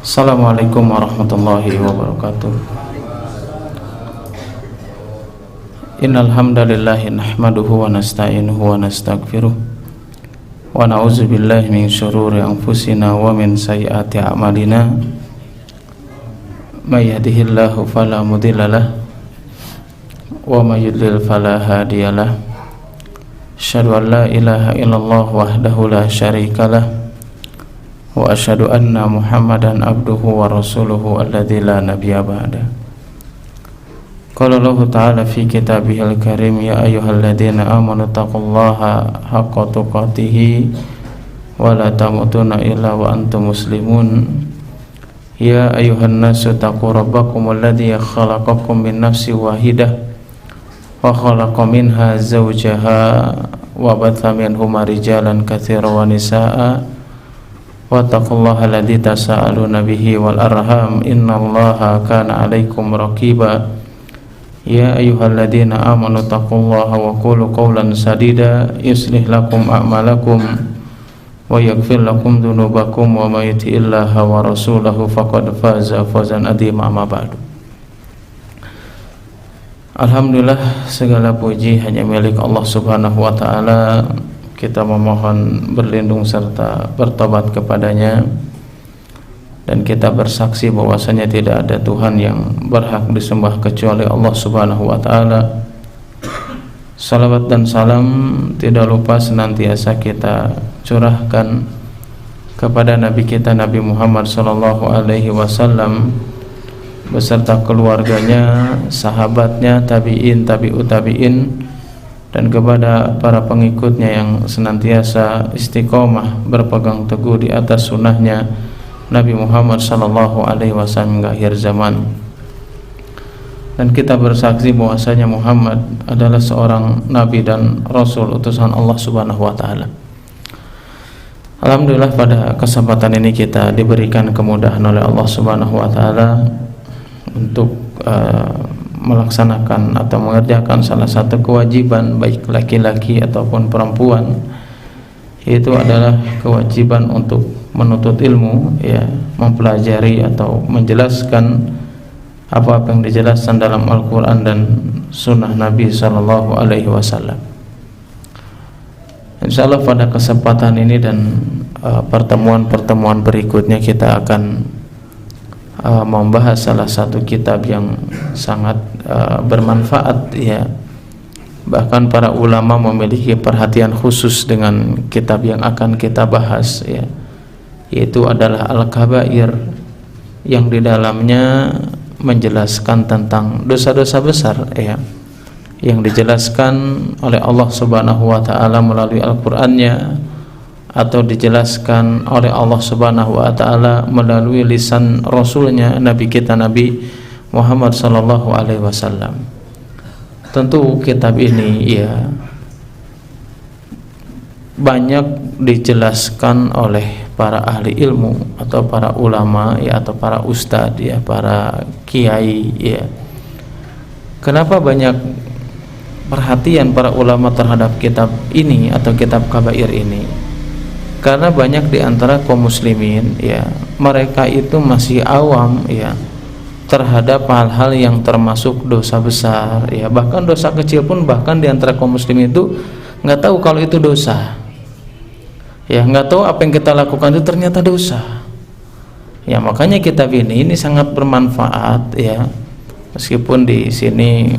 Assalamualaikum warahmatullahi wabarakatuh. Innal hamdalillah nahmaduhu wa nasta'inuhu wa nastaghfiruh wa na'udzu billahi min syururi anfusina wa min sayyiati a'malina. May yahdihillahu fala mudhillalah wa may yudlil fala hadiyalah. Asyhadu an la ilaha illallah wahdahu la syarikalah wa asyhadu anna Muhammadan abduhu wa rasuluhu alladzi la nabiyya ba'da. Qala Allah ta'ala fi kitabihil karim, ya ayyuhalladzina amanu taqullaha haqqa tuqatih wa la tamutunna illa wa antum muslimun. Ya ayyuhan nasu taqu rabbakum alladzi khalaqakum min nafsin wahidah wa khalaqa minha zawjaha wa batha minhuma rijalan katsiran wa nisaa'a wattaqullaha alladzi tasaaluna bihi wal arham innallaha kana 'alaikum raqiba. Ya ayyuhalladzina amanu taqullaha wa qulu qawlan sadida yuslih lakum a'malakum wa yaghfir lakum dzunubakum wa may yuti'illaha wa rasulahu faqad faza fawzan 'azima. Amma ba'du. Alhamdulillah, segala puji hanya milik Allah Subhanahu wa taala. Kita memohon berlindung serta bertobat kepadanya, dan kita bersaksi bahwasanya tidak ada Tuhan yang berhak disembah kecuali Allah Subhanahu wa taala. Salawat dan salam tidak lupa senantiasa kita curahkan kepada Nabi kita Nabi Muhammad sallallahu alaihi wasallam beserta keluarganya, sahabatnya, tabi'in, tabi'ut tabi'in, dan kepada para pengikutnya yang senantiasa istiqomah berpegang teguh di atas sunnahnya Nabi Muhammad sallallahu alaihi wasallam hingga akhir zaman. Dan kita bersaksi bahwasanya Muhammad adalah seorang nabi dan rasul utusan Allah Subhanahu wa taala. Alhamdulillah, pada kesempatan ini kita diberikan kemudahan oleh Allah Subhanahu wa taala untuk melaksanakan atau mengerjakan salah satu kewajiban baik laki-laki ataupun perempuan, yaitu adalah kewajiban untuk menuntut ilmu, ya, mempelajari atau menjelaskan apa yang dijelaskan dalam Al-Quran dan Sunnah Nabi Sallallahu Alaihi Wasallam. Insyaallah pada kesempatan ini dan pertemuan-pertemuan berikutnya kita akan membahas salah satu kitab yang sangat bermanfaat, ya. Bahkan para ulama memiliki perhatian khusus dengan kitab yang akan kita bahas, ya, yaitu adalah Al-Kabair, yang di dalamnya menjelaskan tentang dosa-dosa besar, ya, yang dijelaskan oleh Allah Subhanahu wa taala melalui Al-Qur'annya atau dijelaskan oleh Allah Subhanahu wa taala melalui lisan Rasulnya Nabi kita Nabi Muhammad sallallahu alaihi wasallam. Tentu kitab ini, ya, banyak dijelaskan oleh para ahli ilmu atau para ulama, ya, atau para ustadz, ya, para kiai, ya. Kenapa banyak perhatian para ulama terhadap kitab ini atau kitab Kabair ini? Karena banyak di antara kaum muslimin, ya, mereka itu masih awam, ya, terhadap hal-hal yang termasuk dosa besar, ya, bahkan dosa kecil pun bahkan di antara kaum muslimin itu nggak tahu kalau itu dosa, ya, nggak tahu apa yang kita lakukan itu ternyata dosa, ya. Makanya kitab ini sangat bermanfaat, ya, meskipun di sini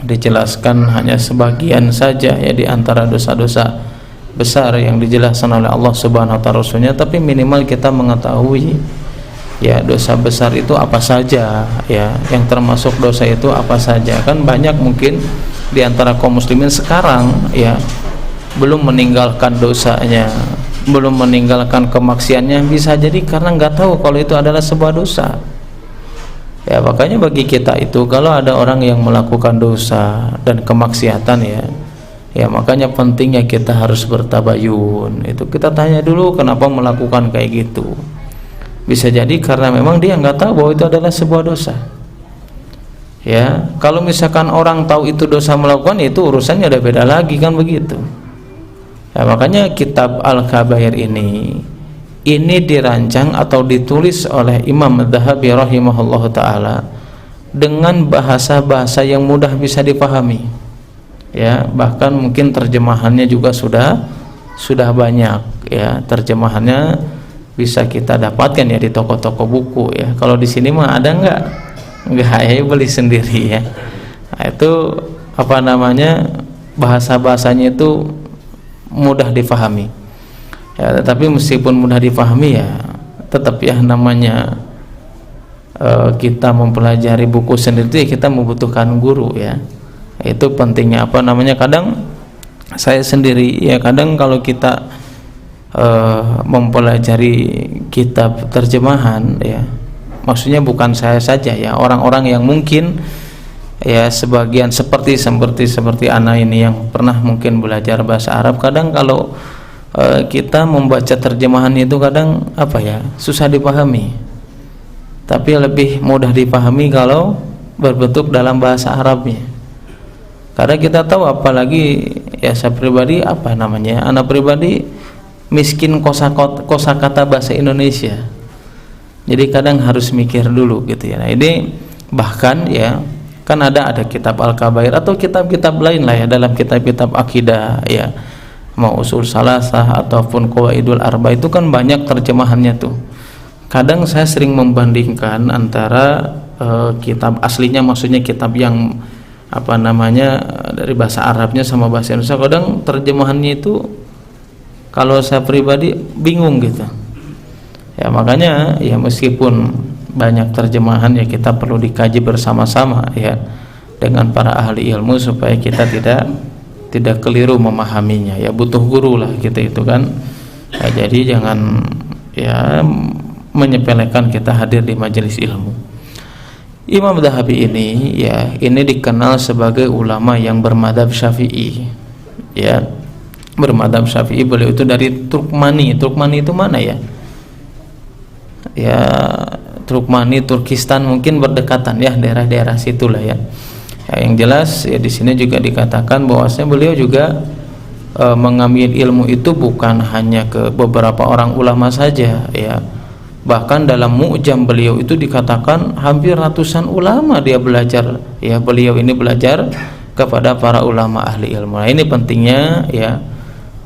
dijelaskan hanya sebagian saja, ya, di antara dosa-dosa besar yang dijelaskan oleh Allah Subhanahu wa taala Rasulnya, tapi minimal kita mengetahui, ya, dosa besar itu apa saja, ya, yang termasuk dosa itu apa saja. Kan banyak mungkin di antara kaum muslimin sekarang, ya, belum meninggalkan dosanya, belum meninggalkan kemaksiannya, bisa jadi karena nggak tahu kalau itu adalah sebuah dosa, ya. Makanya bagi kita itu kalau ada orang yang melakukan dosa dan kemaksiatan, ya, makanya pentingnya kita harus bertabayun. Itu kita tanya dulu kenapa melakukan kayak gitu. Bisa jadi karena memang dia nggak tahu bahwa itu adalah sebuah dosa, ya. Kalau misalkan orang tahu itu dosa melakukan, itu urusannya udah beda lagi, kan begitu, ya. Makanya kitab Al-Kabair ini ini dirancang atau ditulis oleh Imam Adz-Dzahabi rahimahullahu taala dengan bahasa-bahasa yang mudah bisa dipahami, ya, bahkan mungkin terjemahannya juga sudah banyak, ya, terjemahannya bisa kita dapatkan ya di toko-toko buku, ya. Kalau di sini mah ada nggak ya, beli sendiri, ya. Nah, itu apa namanya, bahasa-bahasanya itu mudah difahami, ya, tetapi meskipun mudah difahami, ya tetap ya namanya kita mempelajari buku sendiri itu, ya, kita membutuhkan guru, ya. Itu pentingnya apa namanya, kadang saya sendiri, ya, kadang kalau kita mempelajari kitab terjemahan, ya, maksudnya bukan saya saja, ya, orang-orang yang mungkin, ya, sebagian seperti anak ini yang pernah mungkin belajar bahasa Arab, kadang kalau kita membaca terjemahan itu kadang apa ya, susah dipahami, tapi lebih mudah dipahami kalau berbentuk dalam bahasa Arabnya. Karena kita tahu, apalagi ya saya pribadi, apa namanya, anak pribadi miskin kosakata bahasa Indonesia, jadi kadang harus mikir dulu gitu, ya. Nah, ini bahkan, ya, kan ada kitab Al-Kabair atau kitab-kitab lain lah, ya, dalam kitab-kitab akidah, ya, mau usul salasah ataupun qawaidul arba, itu kan banyak terjemahannya tuh. Kadang saya sering membandingkan antara kitab aslinya, maksudnya kitab yang apa namanya dari bahasa Arabnya sama bahasa Indonesia, kadang terjemahannya itu kalau saya pribadi bingung gitu, ya. Makanya ya meskipun banyak terjemahan, ya kita perlu dikaji bersama-sama, ya, dengan para ahli ilmu supaya kita tidak keliru memahaminya, ya, butuh guru lah kita itu kan, ya. Jadi jangan, ya, menyepelekan kita hadir di majelis ilmu. Imam Adz-Dzahabi ini, ya, ini dikenal sebagai ulama yang bermadzhab Syafi'i, ya, bermadzhab Syafi'i. Beliau itu dari Turkmani itu mana ya? Ya, Turkmani, Turkistan mungkin berdekatan, ya, daerah-daerah situlah, ya. Ya, yang jelas, ya, di sini juga dikatakan bahwasanya beliau juga mengambil ilmu itu bukan hanya ke beberapa orang ulama saja, ya. Bahkan dalam Mu'jam beliau itu dikatakan hampir ratusan ulama dia belajar, ya, beliau ini belajar kepada para ulama ahli ilmu. Nah, ini pentingnya, ya,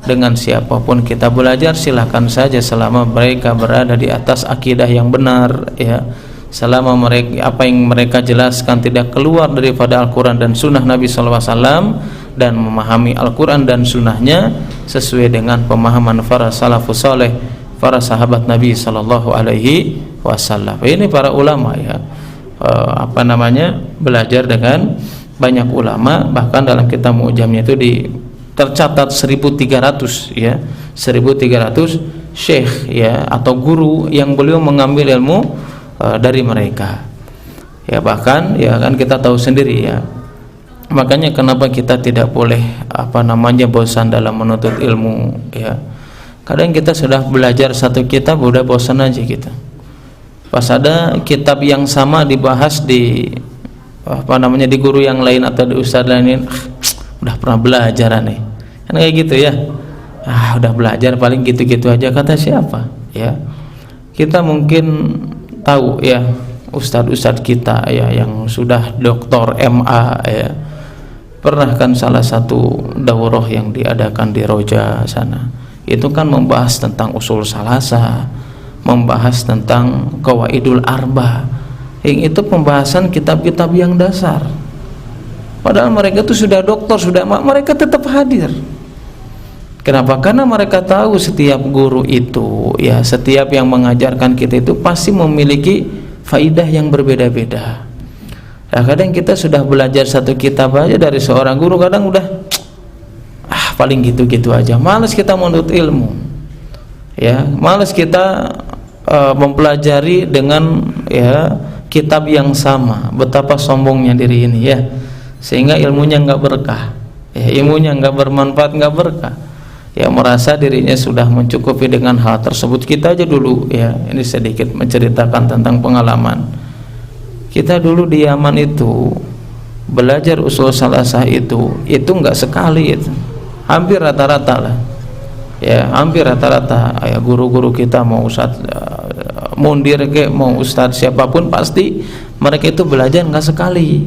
dengan siapapun kita belajar silakan saja selama mereka berada di atas akidah yang benar, ya, selama mereka apa yang mereka jelaskan tidak keluar daripada Al-Quran dan Sunnah Nabi SAW, dan memahami Al-Quran dan Sunnahnya sesuai dengan pemahaman para salafus saleh, para sahabat Nabi SAW. Ini para ulama, ya, apa namanya, belajar dengan banyak ulama. Bahkan dalam kitab Mu'jamnya itu tercatat 1300, ya, 1300 syekh, ya, atau guru yang beliau mengambil ilmu dari mereka, ya. Bahkan, ya, kan kita tahu sendiri, ya, makanya kenapa kita tidak boleh apa namanya bosan dalam menuntut ilmu, ya. Kadang kita sudah belajar satu kitab udah bosan aja kita, pas ada kitab yang sama dibahas di apa namanya di guru yang lain atau di ustadz lain, udah pernah belajar nih, kan kayak gitu, ya. Udah belajar paling gitu-gitu aja, kata siapa, ya. Kita mungkin tahu, ya, ustadz-ustadz kita, ya, yang sudah doktor MA, ya, pernah kan salah satu daurah yang diadakan di Roja sana, itu kan membahas tentang usul salasah, membahas tentang qawaidul arba, yang itu pembahasan kitab-kitab yang dasar. Padahal mereka itu sudah doktor, mereka tetap hadir. Kenapa? Karena mereka tahu setiap guru itu, ya, setiap yang mengajarkan kita itu pasti memiliki faidah yang berbeda-beda. Nah, kadang kita sudah belajar satu kitab aja dari seorang guru, kadang udah paling gitu-gitu aja, malas kita menuntut ilmu, ya, malas kita mempelajari dengan, ya, kitab yang sama. Betapa sombongnya diri ini, ya, sehingga ilmunya nggak berkah, ya, ilmunya nggak bermanfaat, nggak berkah, ya, merasa dirinya sudah mencukupi dengan hal tersebut. Kita aja dulu, ya, ini sedikit menceritakan tentang pengalaman kita dulu di Yaman itu belajar usul salasah itu nggak sekali, itu hampir rata-rata lah, Ya, hampir rata-rata ya guru-guru kita mau ustadz mundir ke mau ustadz siapapun pasti mereka itu belajar nggak sekali.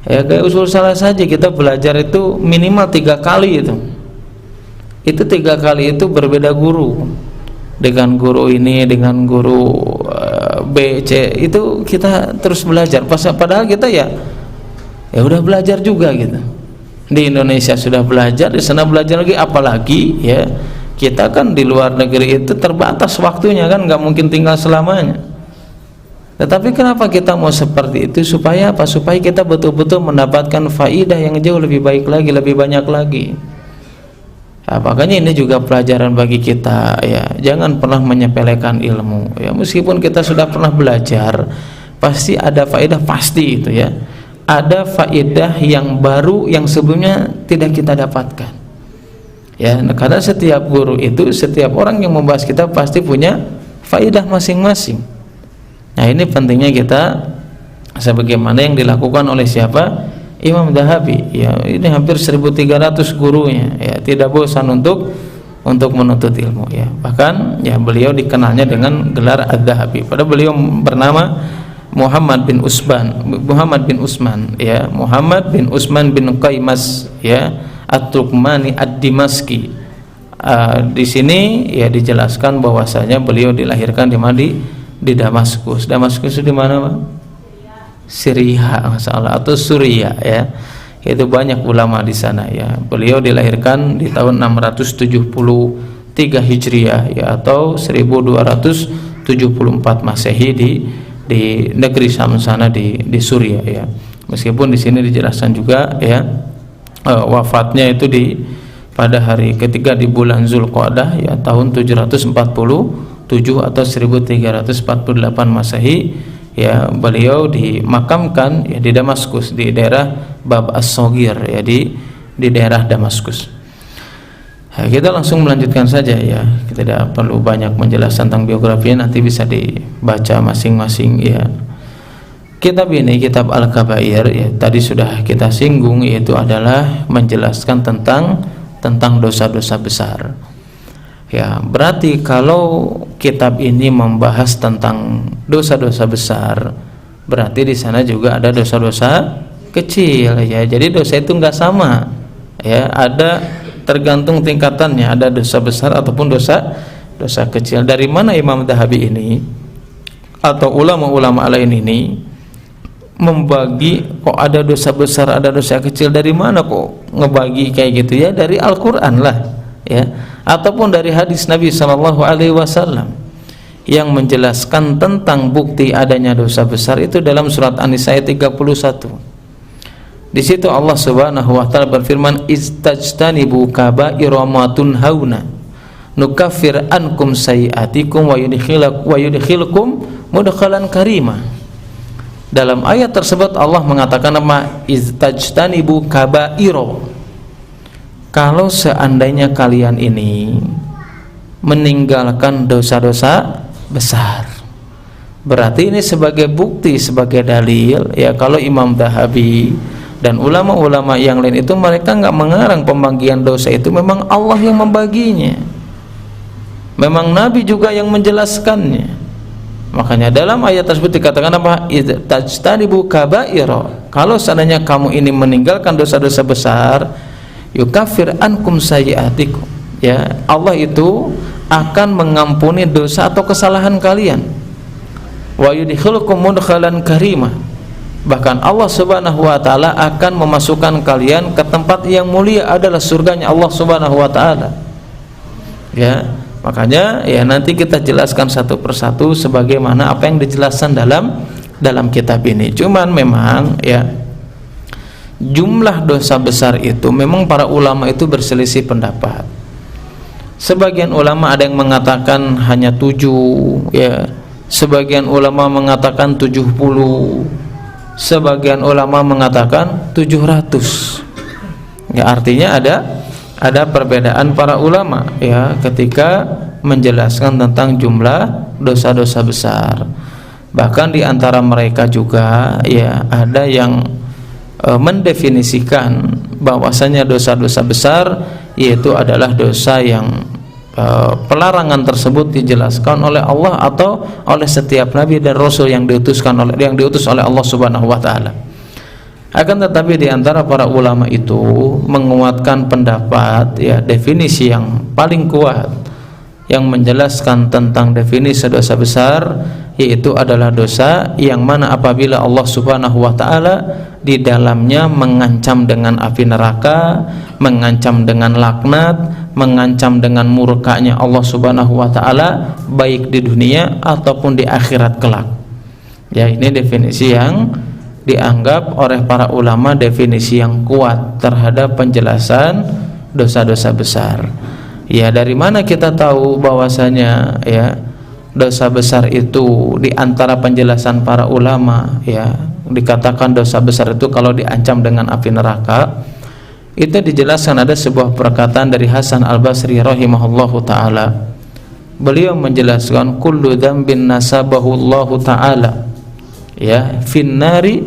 Ya kayak usul salah saja kita belajar itu minimal 3 kali itu 3 kali itu berbeda guru, dengan guru ini dengan guru B, C, itu kita terus belajar. Padahal kita ya udah belajar juga gitu. Di Indonesia sudah belajar, di sana belajar lagi, apalagi ya kita kan di luar negeri itu terbatas waktunya kan, nggak mungkin tinggal selamanya. Tetapi kenapa kita mau seperti itu? Supaya apa? Supaya kita betul-betul mendapatkan faidah yang jauh lebih baik lagi, lebih banyak lagi. Ya, makanya ini juga pelajaran bagi kita ya, jangan pernah menyepelekan ilmu ya. Meskipun kita sudah pernah belajar, pasti ada faedah, pasti itu ya. Ada faedah yang baru yang sebelumnya tidak kita dapatkan. Ya, karena setiap guru itu, setiap orang yang membahas kita pasti punya faedah masing-masing. Nah, ini pentingnya kita sebagaimana yang dilakukan oleh siapa? Imam Dhahabi. Ya, ini hampir 1.300 gurunya ya, tidak bosan untuk menuntut ilmu ya. Bahkan ya beliau dikenalnya dengan gelar Ad-Dhahabi. Padahal beliau bernama Muhammad bin Usman bin Qaymas ya, At-Turkmani Ad-Dimaski. Di sini ya dijelaskan bahwasanya beliau dilahirkan di Damaskus. Damaskus itu di mana, Pak? Syria, masalah atau Suriah ya. Itu banyak ulama di sana ya. Beliau dilahirkan di tahun 673 Hijriah ya, atau 1274 Masehi di negeri Syam sana di Suriah ya. Meskipun di sini dijelaskan juga ya wafatnya itu pada hari ketiga di bulan Zulqa'dah ya, tahun 747 atau 1348 Masehi ya. Beliau dimakamkan ya di Damaskus, di daerah Bab As-Saghir ya, di daerah Damaskus. Ya, kita langsung melanjutkan saja ya, kita tidak perlu banyak menjelaskan tentang biografinya, nanti bisa dibaca masing-masing ya. Kitab ini, kitab Al-Kabair ya, tadi sudah kita singgung, yaitu adalah menjelaskan tentang dosa-dosa besar. Ya, berarti kalau kitab ini membahas tentang dosa-dosa besar, berarti di sana juga ada dosa-dosa kecil ya. Jadi dosa itu enggak sama ya, ada tergantung tingkatannya, ada dosa besar ataupun dosa kecil. Dari mana Imam Dhahabi ini atau ulama-ulama lain ini membagi kok ada dosa besar, ada dosa kecil? Dari mana kok ngebagi kayak gitu ya? Dari Al-Qur'an lah ya, ataupun dari hadis Nabi SAW yang menjelaskan tentang bukti adanya dosa besar. Itu dalam surat An-Nisa ayat 31. Di situ Allah Subhanahu wa taala berfirman, istajtanibu kaba'ira ma tunhauna nukaffir ankum sayiatikum wa yudkhilukum mudkhalan karima. Dalam ayat tersebut Allah mengatakan apa? Istajtanibu kaba'ira. Kalau seandainya kalian ini meninggalkan dosa-dosa besar, berarti ini sebagai bukti, sebagai dalil ya, kalau Imam Dhahabi dan ulama-ulama yang lain itu mereka nggak mengarang pembagian dosa itu, memang Allah yang membaginya, memang Nabi juga yang menjelaskannya. Makanya dalam ayat tersebut dikatakan apa? Tajtanibu kaba'ira. Kalau seandainya kamu ini meninggalkan dosa-dosa besar, yukaffir ankum sayiatikum ya, Allah itu akan mengampuni dosa atau kesalahan kalian. Wa yudkhilukum mudkhalan karima. Bahkan Allah Subhanahu wa taala akan memasukkan kalian ke tempat yang mulia, adalah surganya Allah Subhanahu wa taala. Ya, makanya ya nanti kita jelaskan satu persatu sebagaimana apa yang dijelaskan dalam kitab ini. Cuman memang ya, jumlah dosa besar itu memang para ulama itu berselisih pendapat. Sebagian ulama ada yang mengatakan hanya 7 ya, sebagian ulama mengatakan 70, sebagian ulama mengatakan 700 ya. Artinya ada perbedaan para ulama ya ketika menjelaskan tentang jumlah dosa-dosa besar. Bahkan di antara mereka juga ya ada yang mendefinisikan bahwasanya dosa-dosa besar yaitu adalah dosa yang pelarangan tersebut dijelaskan oleh Allah atau oleh setiap nabi dan rasul yang diutus oleh Allah Subhanahu wa taala. Akan tetapi di antara para ulama itu menguatkan pendapat ya definisi yang paling kuat yang menjelaskan tentang definisi dosa besar, yaitu adalah dosa yang mana apabila Allah Subhanahu wa taala di dalamnya mengancam dengan api neraka, mengancam dengan laknat, mengancam dengan murkanya Allah Subhanahu wa taala baik di dunia ataupun di akhirat kelak. Ya, ini definisi yang dianggap oleh para ulama definisi yang kuat terhadap penjelasan dosa-dosa besar. Ya, dari mana kita tahu bahwasanya ya dosa besar itu di antara penjelasan para ulama ya dikatakan dosa besar itu kalau diancam dengan api neraka? Itu dijelaskan ada sebuah perkataan dari Hasan Al-Basri rahimahullahu taala. Beliau menjelaskan kullu dzambin nasabahu Allah taala ya finnari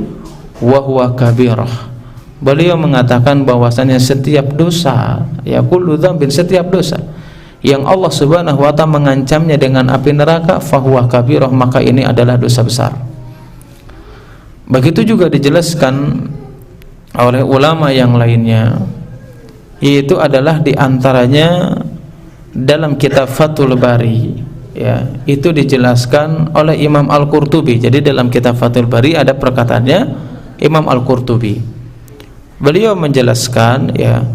wa huwa kabirah. Beliau mengatakan bahwasanya setiap dosa ya kullu dzambin, setiap dosa yang Allah Subhanahu wa taala mengancamnya dengan api neraka fahuwa kabirah, maka ini adalah dosa besar. Begitu juga dijelaskan oleh ulama yang lainnya, yaitu adalah diantaranya dalam kitab Fathul Bari ya, itu dijelaskan oleh Imam Al-Qurtubi. Jadi dalam kitab Fathul Bari ada perkataannya Imam Al-Qurtubi. Beliau menjelaskan ya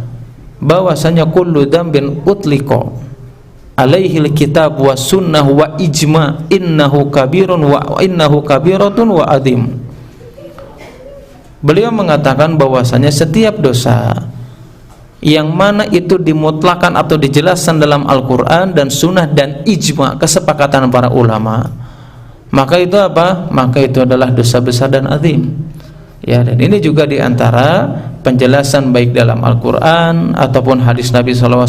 bahwasanya kullu dzambin utliqa alaihi alkitab wa sunnah wa ijma innahu kabirun wa innahu kabiratun wa adim. Beliau mengatakan bahwasanya setiap dosa yang mana itu dimutlakan atau dijelaskan dalam Al-Quran dan Sunnah dan ijma, kesepakatan para ulama, maka itu apa? Maka itu adalah dosa besar dan azim. Ya, dan ini juga diantara penjelasan baik dalam Al-Quran ataupun hadis Nabi SAW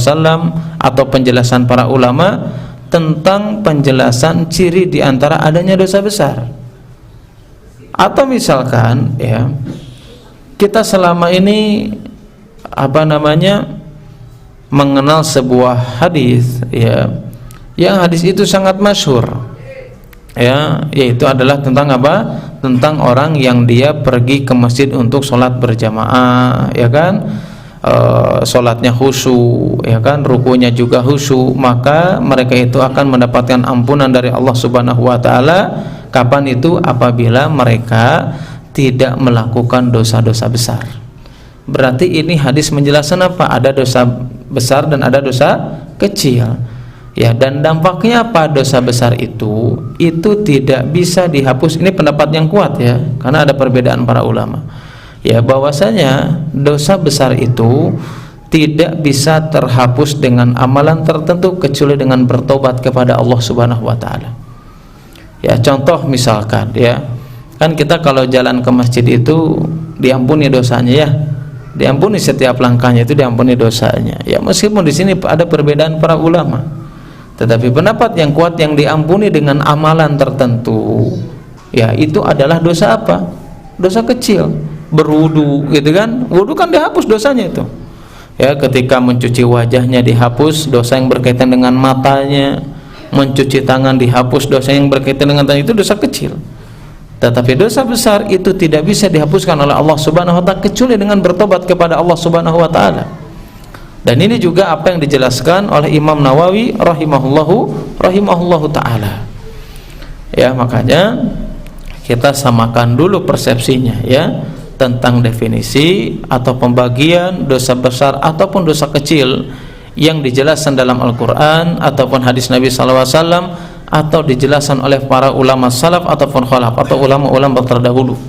atau penjelasan para ulama tentang penjelasan ciri diantara adanya dosa besar. Atau misalkan ya kita selama ini mengenal sebuah hadis ya, yang hadis itu sangat masyhur ya, yaitu adalah tentang apa? Tentang orang yang dia pergi ke masjid untuk sholat berjamaah ya kan, sholatnya khusyuk ya kan, rukunya juga khusyuk, maka mereka itu akan mendapatkan ampunan dari Allah Subhanahu wa taala. Kapan itu? Apabila mereka tidak melakukan dosa-dosa besar. Berarti ini hadis menjelaskan apa? Ada dosa besar dan ada dosa kecil. Ya, dan dampaknya apa? Dosa besar itu tidak bisa dihapus. Ini pendapat yang kuat ya, karena ada perbedaan para ulama. Ya, bahwasanya dosa besar itu tidak bisa terhapus dengan amalan tertentu kecuali dengan bertobat kepada Allah Subhanahu wa taala. Ya, contoh misalkan ya, kan kita kalau jalan ke masjid itu diampuni dosanya ya. Diampuni setiap langkahnya itu diampuni dosanya. Ya, meskipun di sini ada perbedaan para ulama. Tetapi pendapat yang kuat yang diampuni dengan amalan tertentu ya itu adalah dosa apa? Dosa kecil. Berwudu gitu kan, wudu kan dihapus dosanya itu ya, ketika mencuci wajahnya dihapus dosa yang berkaitan dengan matanya, mencuci tangan dihapus dosa yang berkaitan dengan tangan, itu dosa kecil. Tetapi dosa besar itu tidak bisa dihapuskan oleh Allah Subhanahu wa taala kecuali dengan bertobat kepada Allah Subhanahu wa taala. Dan ini juga apa yang dijelaskan oleh Imam Nawawi rahimahullahu taala. Ya, makanya kita samakan dulu persepsinya ya tentang definisi atau pembagian dosa besar ataupun dosa kecil yang dijelaskan dalam Al-Qur'an ataupun hadis Nabi sallallahu alaihi wasallam atau dijelaskan oleh para ulama salaf ataupun khalaf atau ulama-ulama terdahulu.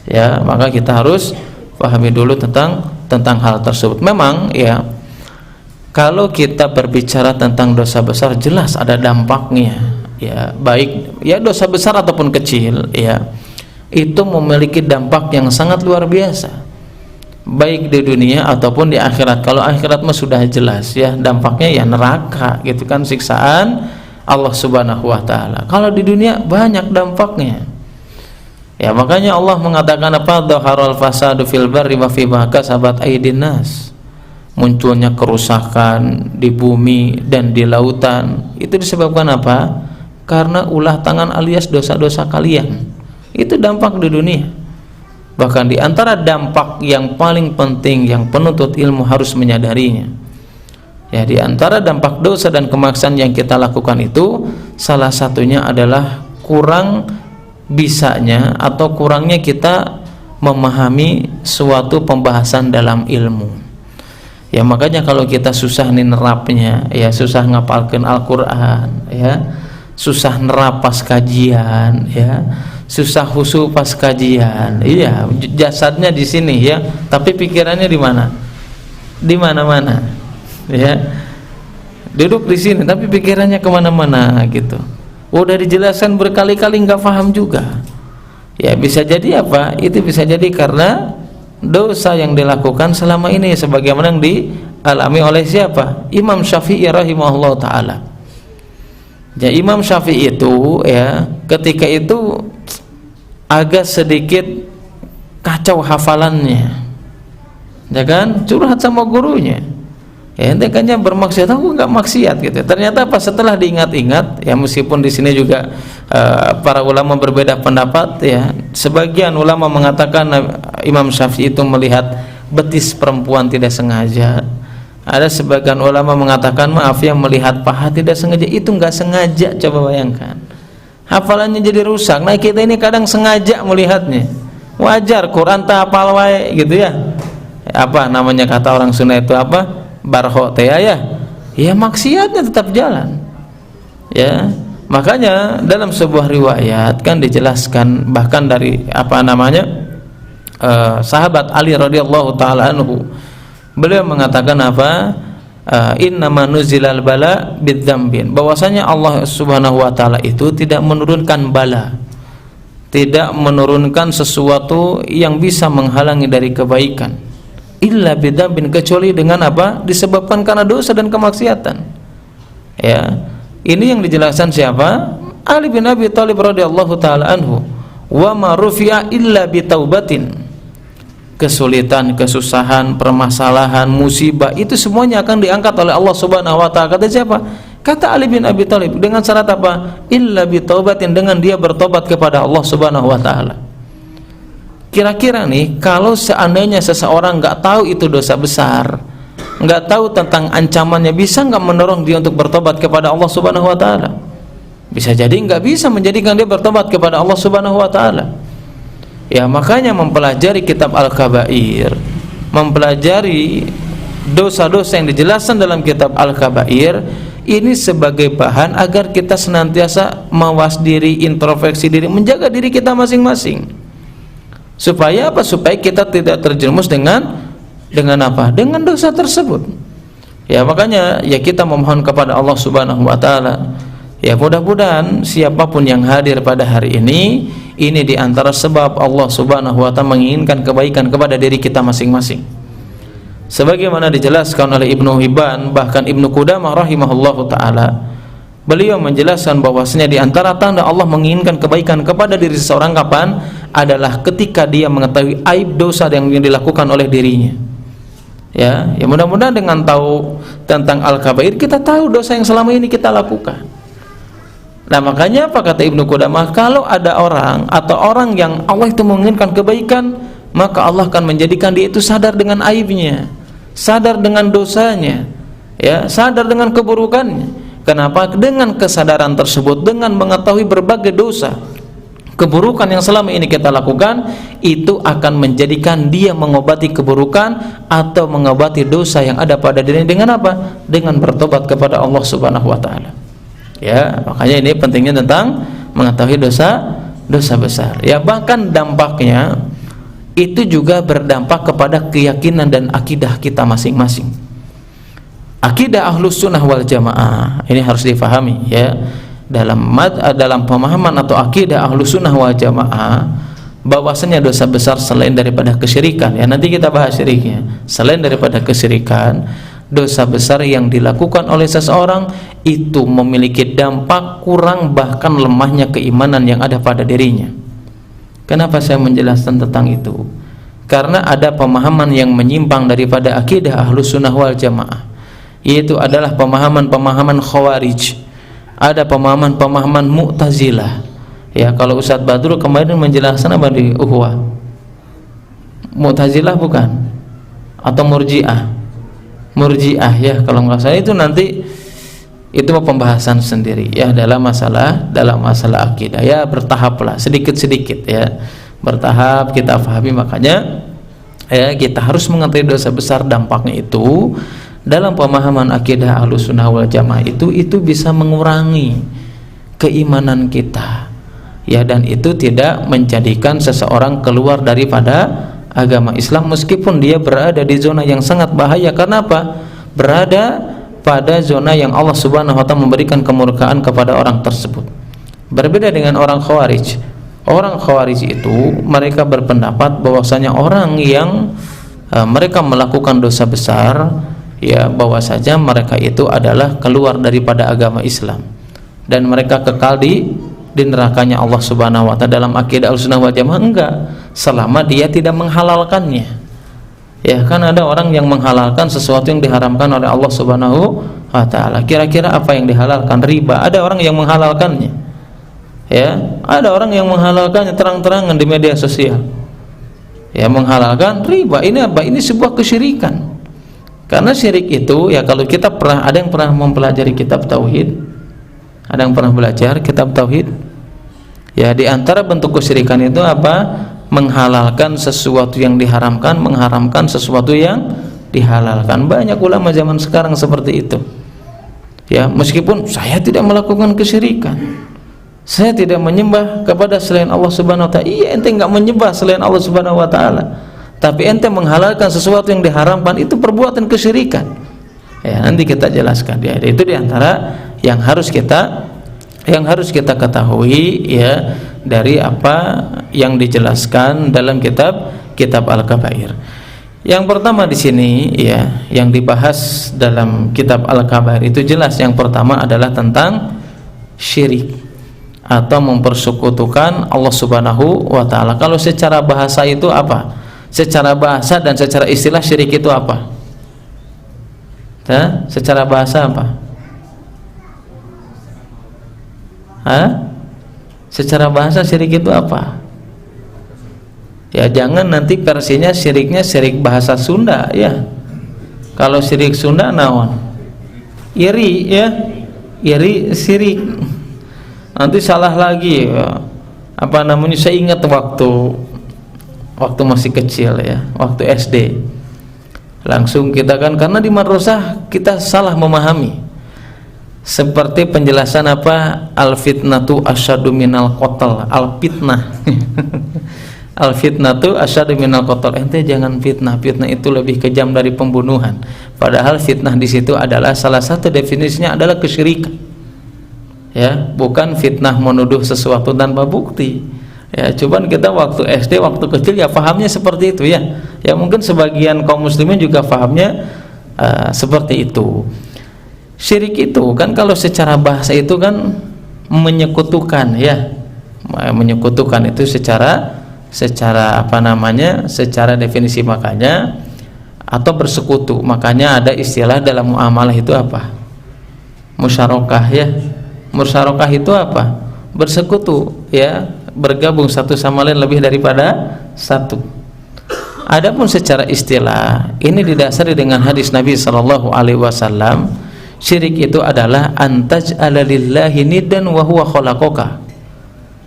Ya, maka kita harus pahami dulu tentang hal tersebut. Memang ya, kalau kita berbicara tentang dosa besar jelas ada dampaknya ya, baik ya dosa besar ataupun kecil ya, itu memiliki dampak yang sangat luar biasa baik di dunia ataupun di akhirat. Kalau akhirat mah sudah jelas ya, dampaknya ya neraka gitu kan, siksaan Allah Subhanahu wa taala. Kalau di dunia banyak dampaknya ya, makanya Allah mengatakan apa? Dhaharal fasadu fil barri wa fi ma kasabat aydin nas. munculnya kerusakan di bumi dan di lautan, itu disebabkan apa? Karena ulah tangan alias dosa-dosa kalian. Itu dampak di dunia. Bahkan di antara dampak yang paling penting yang penuntut ilmu harus menyadarinya, ya, di antara dampak dosa dan kemaksiatan yang kita lakukan itu salah satunya adalah kurang bisanya atau kurangnya kita memahami suatu pembahasan dalam ilmu. Ya, makanya kalau kita susah nih nerapnya, ya susah ngapalkan Al-Qur'an, ya susah nerap pas kajian, ya susah khusyuk pas kajian. Iya, jasadnya di sini ya, tapi pikirannya di mana? Di mana-mana. Ya, duduk di sini tapi pikirannya kemana-mana gitu. Udah dijelaskan berkali-kali nggak paham juga. Ya, bisa jadi apa? Itu bisa jadi karena dosa yang dilakukan selama ini, sebagaimana yang dialami oleh siapa? Imam Syafi'i rahimahullah ta'ala. Ya, Imam Syafi'i itu ya ketika itu agak sedikit kacau hafalannya, ya kan, curhat sama gurunya. Ya, ente kan bermaksiat, aku nggak maksiat gitu. Ternyata pas setelah diingat-ingat, ya meskipun di sini juga para ulama berbeda pendapat, ya sebagian ulama mengatakan Imam Syafi'i itu melihat betis perempuan tidak sengaja. Ada sebagian ulama mengatakan maaf ya melihat paha tidak sengaja. Itu nggak sengaja, coba bayangkan. Hafalannya jadi rusak. Nah kita ini kadang sengaja melihatnya. Wajar, Quran tak hafal wae gitu ya. Apa namanya kata orang Sunda itu apa? Barho teh ya. Ya maksiatnya tetap jalan. Ya. Makanya dalam sebuah riwayat kan dijelaskan bahkan dari apa namanya sahabat Ali radhiyallahu taala anhu, beliau mengatakan apa? Innama nuzilal bala bidzambin, bahwasanya Allah Subhanahu wa taala itu tidak menurunkan bala, tidak menurunkan sesuatu yang bisa menghalangi dari kebaikan, illa bidzambin, kecuali dengan apa? Disebabkan karena dosa dan kemaksiatan. Ya, ini yang dijelaskan siapa? Ali bin Abi Thalib radhiyallahu taala anhu. Wa ma rufi'a illa bitaubatin. Kesulitan, kesusahan, permasalahan, musibah itu semuanya akan diangkat oleh Allah Subhanahu wa taala. Kata siapa? Kata Ali bin Abi Thalib, dengan syarat apa? Illa bitaubatin, dengan dia bertobat kepada Allah Subhanahu wa taala. Kira-kira nih, kalau seandainya seseorang nggak tahu itu dosa besar, nggak tahu tentang ancamannya, bisa nggak mendorong dia untuk bertobat kepada Allah Subhanahu wa taala? Bisa jadi nggak bisa menjadikan dia bertobat kepada Allah Subhanahu wa taala. Ya, makanya mempelajari kitab Al-Kabair, mempelajari dosa-dosa yang dijelaskan dalam kitab Al-Kabair ini sebagai bahan agar kita senantiasa mawas diri, introspeksi diri, menjaga diri kita masing-masing. Supaya apa? Supaya kita tidak terjerumus dengan apa? Dengan dosa tersebut. Ya, makanya ya kita memohon kepada Allah Subhanahu wa taala. Ya, mudah-mudahan siapapun yang hadir pada hari ini di antara sebab Allah Subhanahu wa taala menginginkan kebaikan kepada diri kita masing-masing. Sebagaimana dijelaskan oleh Ibnu Hibban, bahkan Ibnu Qudamah rahimahullahu taala, beliau menjelaskan bahwasanya di antara tanda Allah menginginkan kebaikan kepada diri seseorang kapan? Adalah ketika dia mengetahui aib dosa yang dilakukan oleh dirinya. Ya, mudah-mudahan dengan tahu tentang Al-Kabair kita tahu dosa yang selama ini kita lakukan. Nah, makanya apa kata Ibnu Qudamah, kalau ada orang atau orang yang Allah itu menginginkan kebaikan, maka Allah akan menjadikan dia itu sadar dengan aibnya, sadar dengan dosanya, ya, sadar dengan keburukannya. Kenapa? Dengan kesadaran tersebut, dengan mengetahui berbagai dosa, keburukan yang selama ini kita lakukan, itu akan menjadikan dia mengobati keburukan atau mengobati dosa yang ada pada dirinya dengan apa? Dengan bertobat kepada Allah Subhanahu wa taala. Ya, makanya ini pentingnya tentang mengetahui dosa besar. Ya, bahkan dampaknya itu juga berdampak kepada keyakinan dan akidah kita masing-masing. Akidah Ahlus Sunnah wal Jamaah ini harus difahami ya. Dalam pemahaman atau akidah Ahlus Sunnah wal Jamaah, bahwasanya dosa besar selain daripada kesyirikan, ya nanti kita bahas syiriknya. Selain daripada kesyirikan, dosa besar yang dilakukan oleh seseorang itu memiliki dampak kurang bahkan lemahnya keimanan yang ada pada dirinya. Kenapa saya menjelaskan tentang itu? karena ada pemahaman yang menyimpang daripada akidah Ahlus Sunnah wal Jamaah, yaitu adalah pemahaman-pemahaman Khawarij, ada pemahaman-pemahaman Mu'tazilah. Ya, kalau Ustadz Badrul kemarin menjelaskan apa di Uhwa? Mu'tazilah bukan? Atau Murji'ah? Murji'ah ya, kalau nggak salah itu nanti itu pembahasan sendiri ya dalam masalah akidah ya, bertahap lah, sedikit-sedikit ya, bertahap kita pahami. Makanya ya kita harus mengetahui dosa besar dampaknya itu dalam pemahaman akidah Ahlus Sunnah wal Jamaah itu bisa mengurangi keimanan kita ya, dan itu tidak menjadikan seseorang keluar daripada agama Islam meskipun dia berada di zona yang sangat bahaya. Karena apa? Berada pada zona yang Allah Subhanahu wa Ta'ala memberikan kemurkaan kepada orang tersebut. Berbeda dengan orang Khawarij. Orang Khawarij itu mereka berpendapat bahwasanya orang yang mereka melakukan dosa besar ya, bahwa saja mereka itu adalah keluar daripada agama Islam dan mereka kekal di nerakanya Allah Subhanahu wa Ta'ala. Dalam akidah Ahlussunnah wal Jamaah enggak, selama dia tidak menghalalkannya. Ya, kan ada orang yang menghalalkan sesuatu yang diharamkan oleh Allah Subhanahu wa Ta'ala. Kira-kira apa yang dihalalkan? Riba. Ada orang yang menghalalkannya. Ya, ada orang yang menghalalkannya terang-terangan di media sosial. Ya, menghalalkan riba. Ini apa? Ini sebuah kesyirikan. Karena syirik itu ya, kalau kita ada yang pernah mempelajari kitab tauhid? Ada yang pernah belajar kitab tauhid? Ya, di antara bentuk kesyirikan itu apa? Menghalalkan sesuatu yang diharamkan, mengharamkan sesuatu yang dihalalkan. Banyak ulama zaman sekarang seperti itu. Ya, meskipun saya tidak melakukan kesyirikan, saya tidak menyembah kepada selain Allah Subhanahu wa Ta'ala. Iya, ente enggak menyembah selain Allah Subhanahu wa Ta'ala, tapi ente menghalalkan sesuatu yang diharamkan, itu perbuatan kesyirikan. Ya, nanti kita jelaskan ya. Itu di antara yang harus kita ketahui ya, dari apa yang dijelaskan dalam kitab Al-Kabair. Yang pertama di sini ya, yang dibahas dalam kitab Al-Kabair itu jelas yang pertama adalah tentang syirik atau mempersekutukan Allah Subhanahu wa Ta'ala. Kalau secara bahasa itu apa? Secara bahasa dan secara istilah syirik itu apa? Nah, secara bahasa apa? Secara bahasa syirik itu apa? Ya, jangan nanti versinya syiriknya syirik bahasa Sunda ya. Kalau syirik Sunda naon? Iri ya. Iri syirik. Nanti salah lagi ya. Apa namanya? Saya ingat waktu masih kecil ya, waktu SD. Langsung kita kan, karena di madrasah kita salah memahami. Seperti penjelasan apa? Al-fitnatu asyadu minal qatl. Al-fitnah. Al-fitnatu asyadu minal qatl. Ente jangan fitnah. Fitnah itu lebih kejam dari pembunuhan. Padahal fitnah di situ adalah salah satu definisinya adalah kesyirikan. Ya, bukan fitnah menuduh sesuatu tanpa bukti. Ya, cuman kita waktu SD, waktu kecil ya pahamnya seperti itu ya. Ya, mungkin sebagian kaum muslimin juga pahamnya seperti itu. Syirik itu kan kalau secara bahasa itu kan menyekutukan ya, menyekutukan itu secara apa namanya, secara definisi makanya, atau bersekutu. Makanya ada istilah dalam muamalah itu apa? Musyarakah ya. Musyarakah itu apa? Bersekutu ya, bergabung satu sama lain lebih daripada satu. Adapun secara istilah ini didasari dengan hadis Nabi SAW. Syirik itu adalah antaj'ala lillahi niddan wa huwa khalaqaka.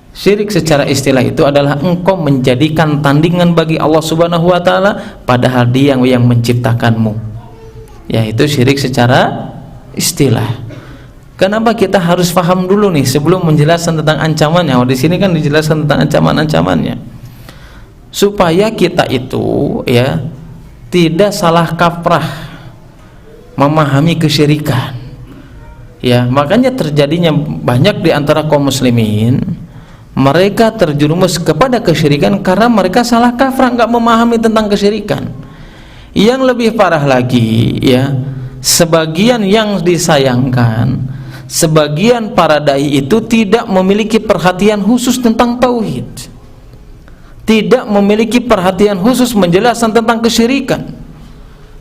Syirik secara istilah itu adalah engkau menjadikan tandingan bagi Allah Subhanahu wa Ta'ala padahal Dia yang menciptakanmu. Ya, itu syirik secara istilah. Kenapa kita harus paham dulu nih sebelum menjelaskan tentang ancamannya? Di sini kan dijelaskan tentang ancaman-ancamannya. Supaya kita itu ya tidak salah kaprah memahami kesyirikan. Ya, makanya terjadinya banyak di antara kaum muslimin, mereka terjerumus kepada kesyirikan karena mereka salah kaprah, enggak memahami tentang kesyirikan. Yang lebih parah lagi ya, sebagian yang disayangkan, sebagian para dai itu tidak memiliki perhatian khusus tentang tauhid. tidak memiliki perhatian khusus menjelaskan tentang kesyirikan.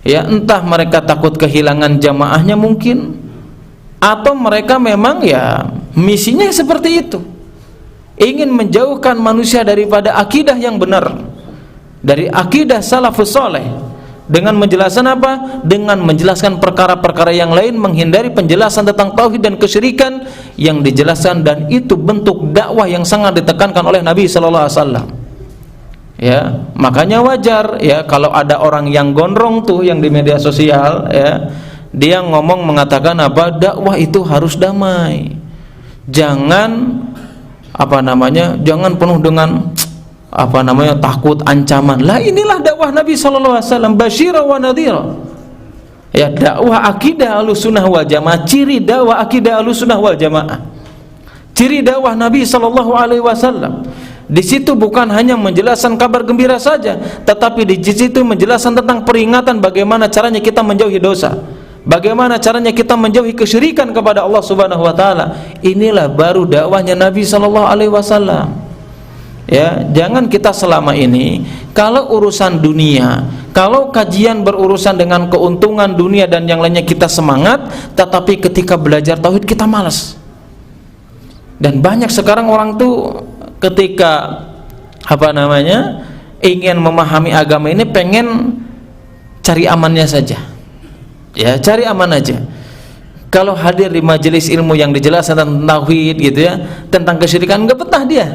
Ya, entah mereka takut kehilangan jamaahnya mungkin, atau mereka memang ya misinya seperti itu, ingin menjauhkan manusia daripada akidah yang benar, dari akidah salafus saleh, dengan menjelaskan apa? Dengan menjelaskan perkara-perkara yang lain, menghindari penjelasan tentang tauhid dan kesyirikan yang dijelaskan, dan itu bentuk dakwah yang sangat ditekankan oleh Nabi sallallahu alaihi wasallam. Ya, makanya wajar ya kalau ada orang yang gondrong tuh yang di media sosial ya, dia ngomong mengatakan apa? Dakwah itu harus damai. Jangan jangan penuh dengan takut, ancaman. Lah inilah dakwah Nabi sallallahu alaihi wasallam, basyira wa nadhira. Ya, dakwah akidah Ahlussunnah wal Jamaah, ciri dakwah akidah Ahlussunnah wal Jamaah. Ciri dakwah Nabi sallallahu alaihi wasallam. Di situ bukan hanya menjelaskan kabar gembira saja, tetapi di situ menjelaskan tentang peringatan bagaimana caranya kita menjauhi dosa, bagaimana caranya kita menjauhi kesyirikan kepada Allah Subhanahu wa taala. Inilah baru dakwahnya Nabi sallallahu alaihi wasallam. Ya, jangan kita selama ini kalau urusan dunia, kalau kajian berurusan dengan keuntungan dunia dan yang lainnya kita semangat, tetapi ketika belajar tauhid kita malas. Dan banyak sekarang orang tuh ketika ingin memahami agama ini pengen cari amannya saja. Ya, cari aman aja. Kalau hadir di majelis ilmu yang dijelaskan tentang tauhid gitu ya, tentang kesyirikan, enggak betah dia.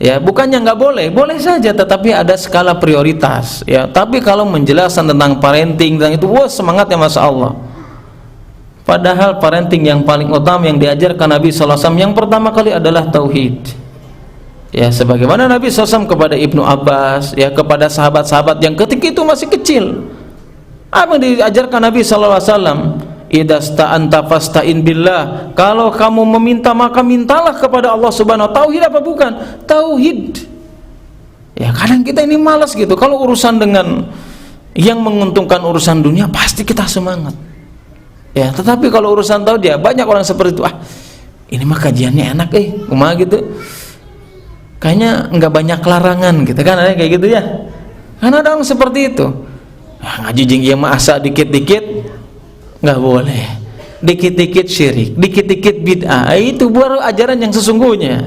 Ya, bukannya enggak boleh, boleh saja, tetapi ada skala prioritas ya. Tapi kalau menjelaskan tentang parenting dan itu, wah semangatnya Masya Allah. Padahal parenting yang paling utama yang diajarkan Nabi sallallahu alaihi wasallam yang pertama kali adalah tauhid. Ya, sebagaimana Nabi SAW kepada Ibnu Abbas, ya, kepada sahabat-sahabat yang ketika itu masih kecil, apa yang diajarkan Nabi SAW? Idza sta'anta fasta'in billah. Kalau kamu meminta maka mintalah kepada Allah Subhanahu wa taala. Tauhid apa bukan? Tauhid. Ya, kadang kita ini malas gitu. Kalau urusan dengan yang menguntungkan urusan dunia pasti kita semangat. Ya, tetapi kalau urusan tauhid ya banyak orang seperti itu. Ini mah kajiannya enak kumaha gitu. Kayaknya enggak banyak larangan gitu kan, ada kayak gitu ya. Karena ada orang seperti itu. Ngaji jinggi mah asa dikit-dikit enggak boleh. Dikit-dikit syirik, dikit-dikit bid'ah. Itu baru ajaran yang sesungguhnya.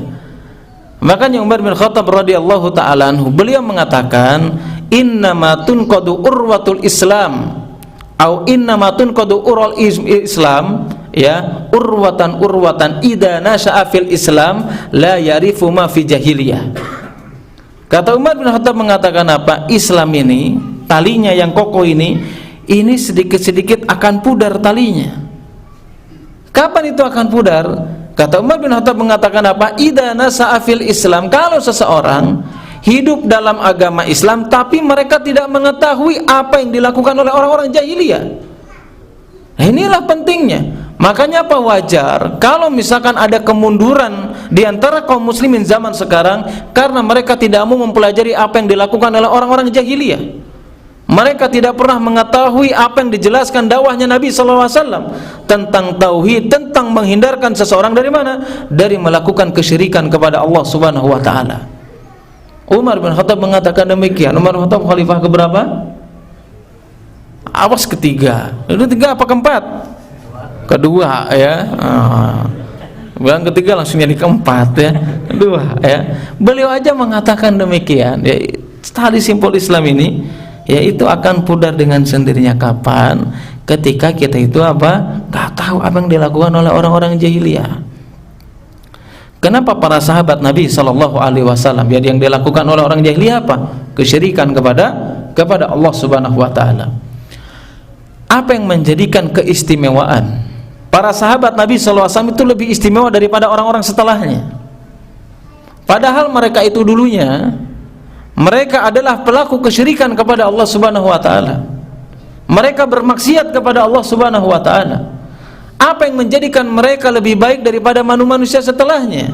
Makanya Umar bin Khattab radhiyallahu taala anhu beliau mengatakan, "Innama tunqadu urwatul Islam." Au innama tunqadu ural Islam, ya, urwatan idza nasha'a fil Islam la yarifu ma fi jahiliyah. Kata Umar bin Khattab mengatakan apa? Islam ini, talinya yang kokoh ini sedikit-sedikit akan pudar talinya. Kapan itu akan pudar? Kata Umar bin Khattab mengatakan apa? Idza nasha'a fil Islam, kalau seseorang hidup dalam agama Islam tapi mereka tidak mengetahui apa yang dilakukan oleh orang-orang jahiliyah. Nah, inilah pentingnya. Makanya apa? Wajar kalau misalkan ada kemunduran di antara kaum muslimin zaman sekarang karena mereka tidak mau mempelajari apa yang dilakukan oleh orang-orang jahiliyah. Mereka tidak pernah mengetahui apa yang dijelaskan dakwahnya Nabi SAW tentang tauhid, tentang menghindarkan seseorang dari mana? Dari melakukan kesyirikan kepada Allah Subhanahu wa taala. Umar bin Khattab mengatakan demikian. Umar bin Khattab khalifah keberapa? Awas ketiga. Itu tiga apa keempat? Kedua ya. Bukan ketiga langsung jadi keempat ya. Kedua ya. Beliau aja mengatakan demikian. Ya, tali simpul Islam ini ya itu akan pudar dengan sendirinya kapan? Ketika kita itu gak tahu apa yang dilakukan oleh orang-orang jahiliyah. Kenapa para sahabat Nabi sallallahu alaihi wasallam yang dilakukan oleh orang jahiliyah apa? Kesyirikan kepada Allah Subhanahu wa taala. Apa yang menjadikan keistimewaan para sahabat Nabi sallallahu alaihi wasallam itu lebih istimewa daripada orang-orang setelahnya? Padahal mereka itu dulunya mereka adalah pelaku kesyirikan kepada Allah Subhanahu wa taala. Mereka bermaksiat kepada Allah Subhanahu wa taala. Apa yang menjadikan mereka lebih baik daripada manusia setelahnya?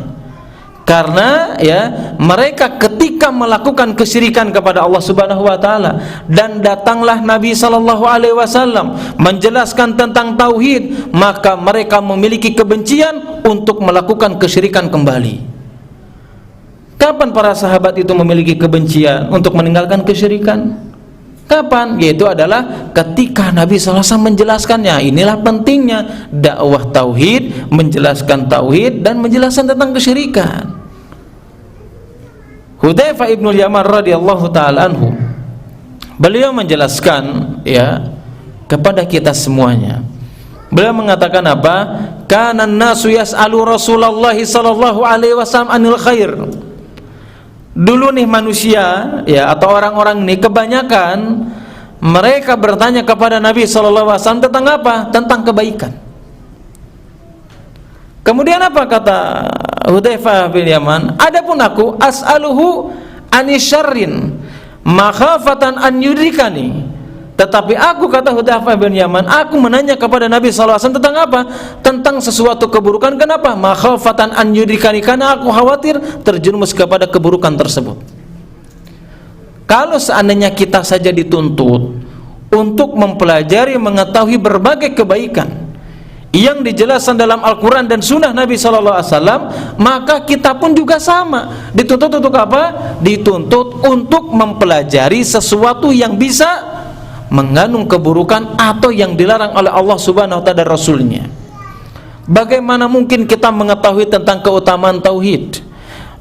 Karena ya mereka ketika melakukan kesyirikan kepada Allah Subhanahu wa taala dan datanglah Nabi sallallahu alaihi wasallam menjelaskan tentang tauhid, maka mereka memiliki kebencian untuk melakukan kesyirikan kembali. Kapan para sahabat itu memiliki kebencian untuk meninggalkan kesyirikan? Kapan? Yaitu adalah ketika Nabi SAW menjelaskannya. Inilah pentingnya dakwah tauhid, menjelaskan tauhid dan menjelaskan tentang kesyirikan. Hudzaifah ibnul Yaman radhiyallahu taala anhu, beliau menjelaskan ya kepada kita semuanya. Beliau mengatakan apa? Kana an-nasu yas'alu Rasulullah sallallahu alaihi wasallam anil khair. Dulu nih manusia ya atau orang-orang ini kebanyakan mereka bertanya kepada Nabi sallallahu alaihi wasallam tentang apa? Tentang kebaikan. Kemudian apa kata Hudzaifah bin Yaman? Adapun aku as'aluhu anisyarrin makhafatan an yudrikani. Tetapi aku, kata Hudzaifah bin Yaman, aku menanya kepada Nabi SAW tentang apa? Tentang sesuatu keburukan. Kenapa? Makhafatan an yudrikani, karena aku khawatir terjerumus kepada keburukan tersebut. Kalau seandainya kita saja dituntut untuk mempelajari, mengetahui berbagai kebaikan yang dijelaskan dalam Al-Quran dan Sunnah Nabi SAW, maka kita pun juga sama. Dituntut untuk apa? Dituntut untuk mempelajari sesuatu yang bisa mengandung keburukan atau yang dilarang oleh Allah Subhanahu wa ta'ala dan Rasulnya. Bagaimana mungkin kita mengetahui tentang keutamaan tauhid?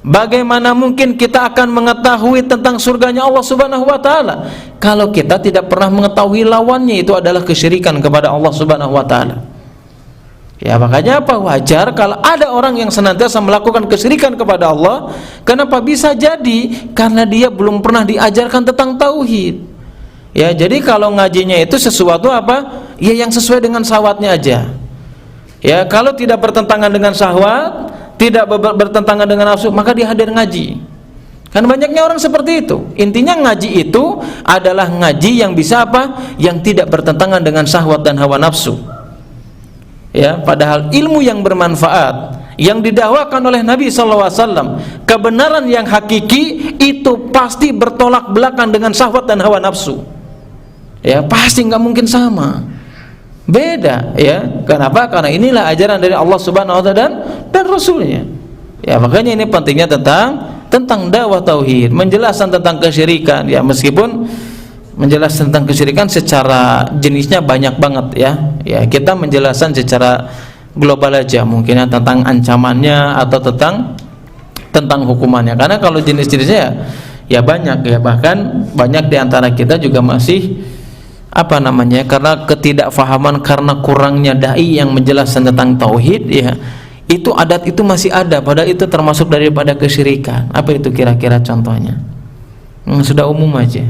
Bagaimana mungkin kita akan mengetahui tentang surganya Allah Subhanahu wa ta'ala kalau kita tidak pernah mengetahui lawannya, itu adalah kesyirikan kepada Allah Subhanahu wa ta'ala. Ya, makanya apa? Wajar kalau ada orang yang senantiasa melakukan kesyirikan kepada Allah. Kenapa? Bisa jadi karena dia belum pernah diajarkan tentang tauhid. Ya, jadi kalau ngajinya itu sesuatu apa? Ya yang sesuai dengan syahwatnya aja. Ya, kalau tidak bertentangan dengan syahwat, tidak bertentangan dengan nafsu, maka dia hadir ngaji. Kan banyaknya orang seperti itu. Intinya ngaji itu adalah ngaji yang bisa apa? Yang tidak bertentangan dengan syahwat dan hawa nafsu. Ya, padahal ilmu yang bermanfaat yang didakwakan oleh Nabi SAW, kebenaran yang hakiki itu pasti bertolak belakang dengan syahwat dan hawa nafsu. Ya, pasti nggak mungkin sama, beda ya. Kenapa? Karena inilah ajaran dari Allah Subhanahu wa ta'ala dan Rasulnya. Ya, makanya ini pentingnya tentang dakwah tauhid, menjelaskan tentang kesyirikan. Ya, meskipun menjelaskan tentang kesyirikan secara jenisnya banyak banget ya. Ya, kita menjelaskan secara global aja, mungkin tentang ancamannya atau tentang hukumannya. Karena kalau jenis-jenisnya ya banyak ya, bahkan banyak diantara kita juga masih karena ketidakfahaman, karena kurangnya dai yang menjelaskan tentang tauhid ya, itu adat itu masih ada, padahal itu termasuk daripada kesyirikan. Apa itu kira-kira contohnya? Sudah umum aja.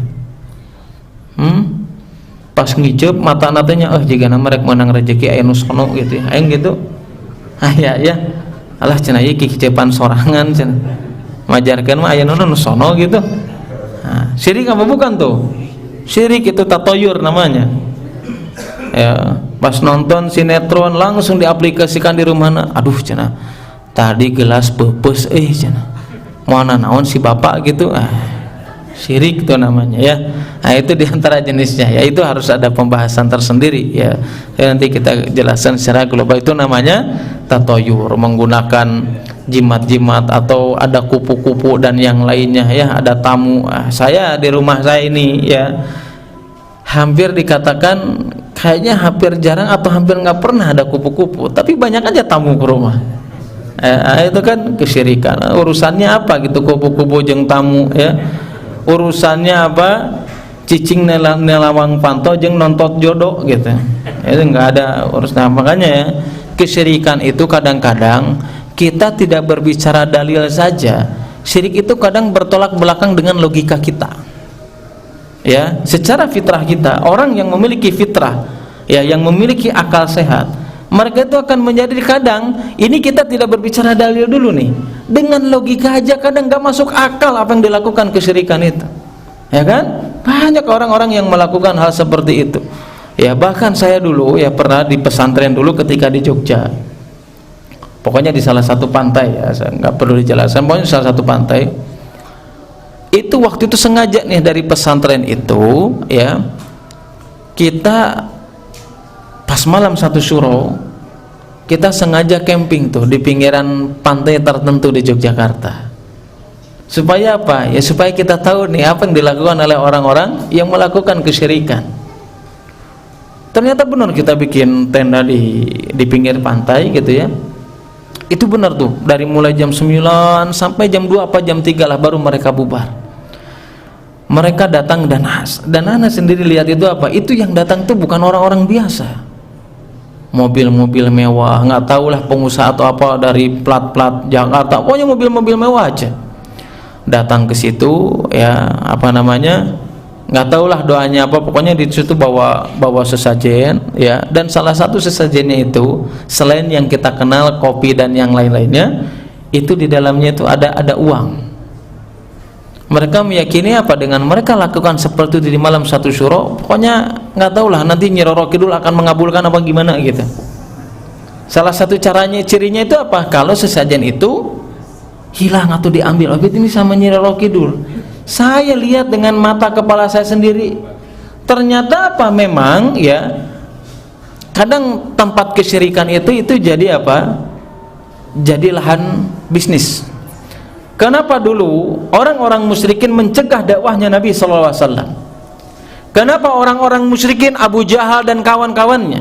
Pas ngijep mata natanya, jika nama rek menang rezeki aya nu sono gitu ya, aing gitu. Ya alah cenah ieu kicepan sorangan cenah. Majarkeun mah aya nu sono gitu. Nah, syirik apa bukan tuh? Syirik itu tatoyur namanya. Ya, pas nonton sinetron langsung diaplikasikan di rumahna. Aduh cenah, tadi gelas peupeus cenah. Moana naon si bapak gitu. Syirik itu namanya ya. Nah, itu diantara jenisnya ya. Itu harus ada pembahasan tersendiri ya. Nanti kita jelaskan secara global. Itu namanya tatoyur, menggunakan jimat-jimat atau ada kupu-kupu dan yang lainnya ya. Ada tamu. Saya di rumah saya ini ya, hampir dikatakan kayaknya hampir jarang atau hampir nggak pernah ada kupu-kupu, tapi banyak aja tamu ke rumah. Itu kan kesyirikan. Urusannya apa gitu kupu-kupu jeung tamu ya? Urusannya apa? Cicing nelawang pantau jeung nontot jodoh gitu. Itu nggak ada urusan. Makanya ya, kesyirikan itu kadang-kadang kita tidak berbicara dalil saja. Syirik itu kadang bertolak belakang dengan logika kita. Ya, secara fitrah kita, orang yang memiliki fitrah, ya, yang memiliki akal sehat, mereka itu akan menjadi kadang ini kita tidak berbicara dalil dulu nih. Dengan logika aja kadang nggak masuk akal apa yang dilakukan kesyirikan itu. Ya kan? Banyak orang-orang yang melakukan hal seperti itu. Ya, bahkan saya dulu ya pernah di pesantren dulu ketika di Jogja. Pokoknya di salah satu pantai ya, saya nggak perlu dijelaskan, pokoknya salah satu pantai. Itu waktu itu sengaja nih dari pesantren itu ya, kita pas malam satu syuro kita sengaja camping tuh di pinggiran pantai tertentu di Yogyakarta. Supaya apa? Ya supaya kita tahu nih apa yang dilakukan oleh orang-orang yang melakukan kesyirikan. Ternyata benar kita bikin tenda di pinggir pantai gitu ya. Itu benar tuh, dari mulai jam 9 sampai jam 2 apa jam 3 lah baru mereka bubar. Mereka datang dan ana sendiri lihat itu apa? Itu yang datang tuh bukan orang-orang biasa. Mobil-mobil mewah, nggak tahulah pengusaha atau apa dari plat-plat Jakarta, pokoknya mobil-mobil mewah aja. Datang ke situ ya, apa namanya? Nggak tahulah doanya apa, pokoknya di situ bawa sesajen ya, dan salah satu sesajennya itu selain yang kita kenal kopi dan yang lain-lainnya, itu di dalamnya itu ada uang. Mereka meyakini apa, dengan mereka lakukan seperti itu di malam satu syuro, pokoknya nggak tahulah nanti Nyi Roro Kidul akan mengabulkan apa gimana gitu. Salah satu caranya, cirinya itu apa, kalau sesajen itu hilang atau diambil obat ini sama Nyi Roro Kidul. Saya lihat dengan mata kepala saya sendiri, ternyata apa, memang ya kadang tempat kesyirikan itu jadi apa, jadi lahan bisnis. Kenapa dulu orang-orang musyrikin mencegah dakwahnya Nabi SAW? Kenapa orang-orang musyrikin Abu Jahal dan kawan-kawannya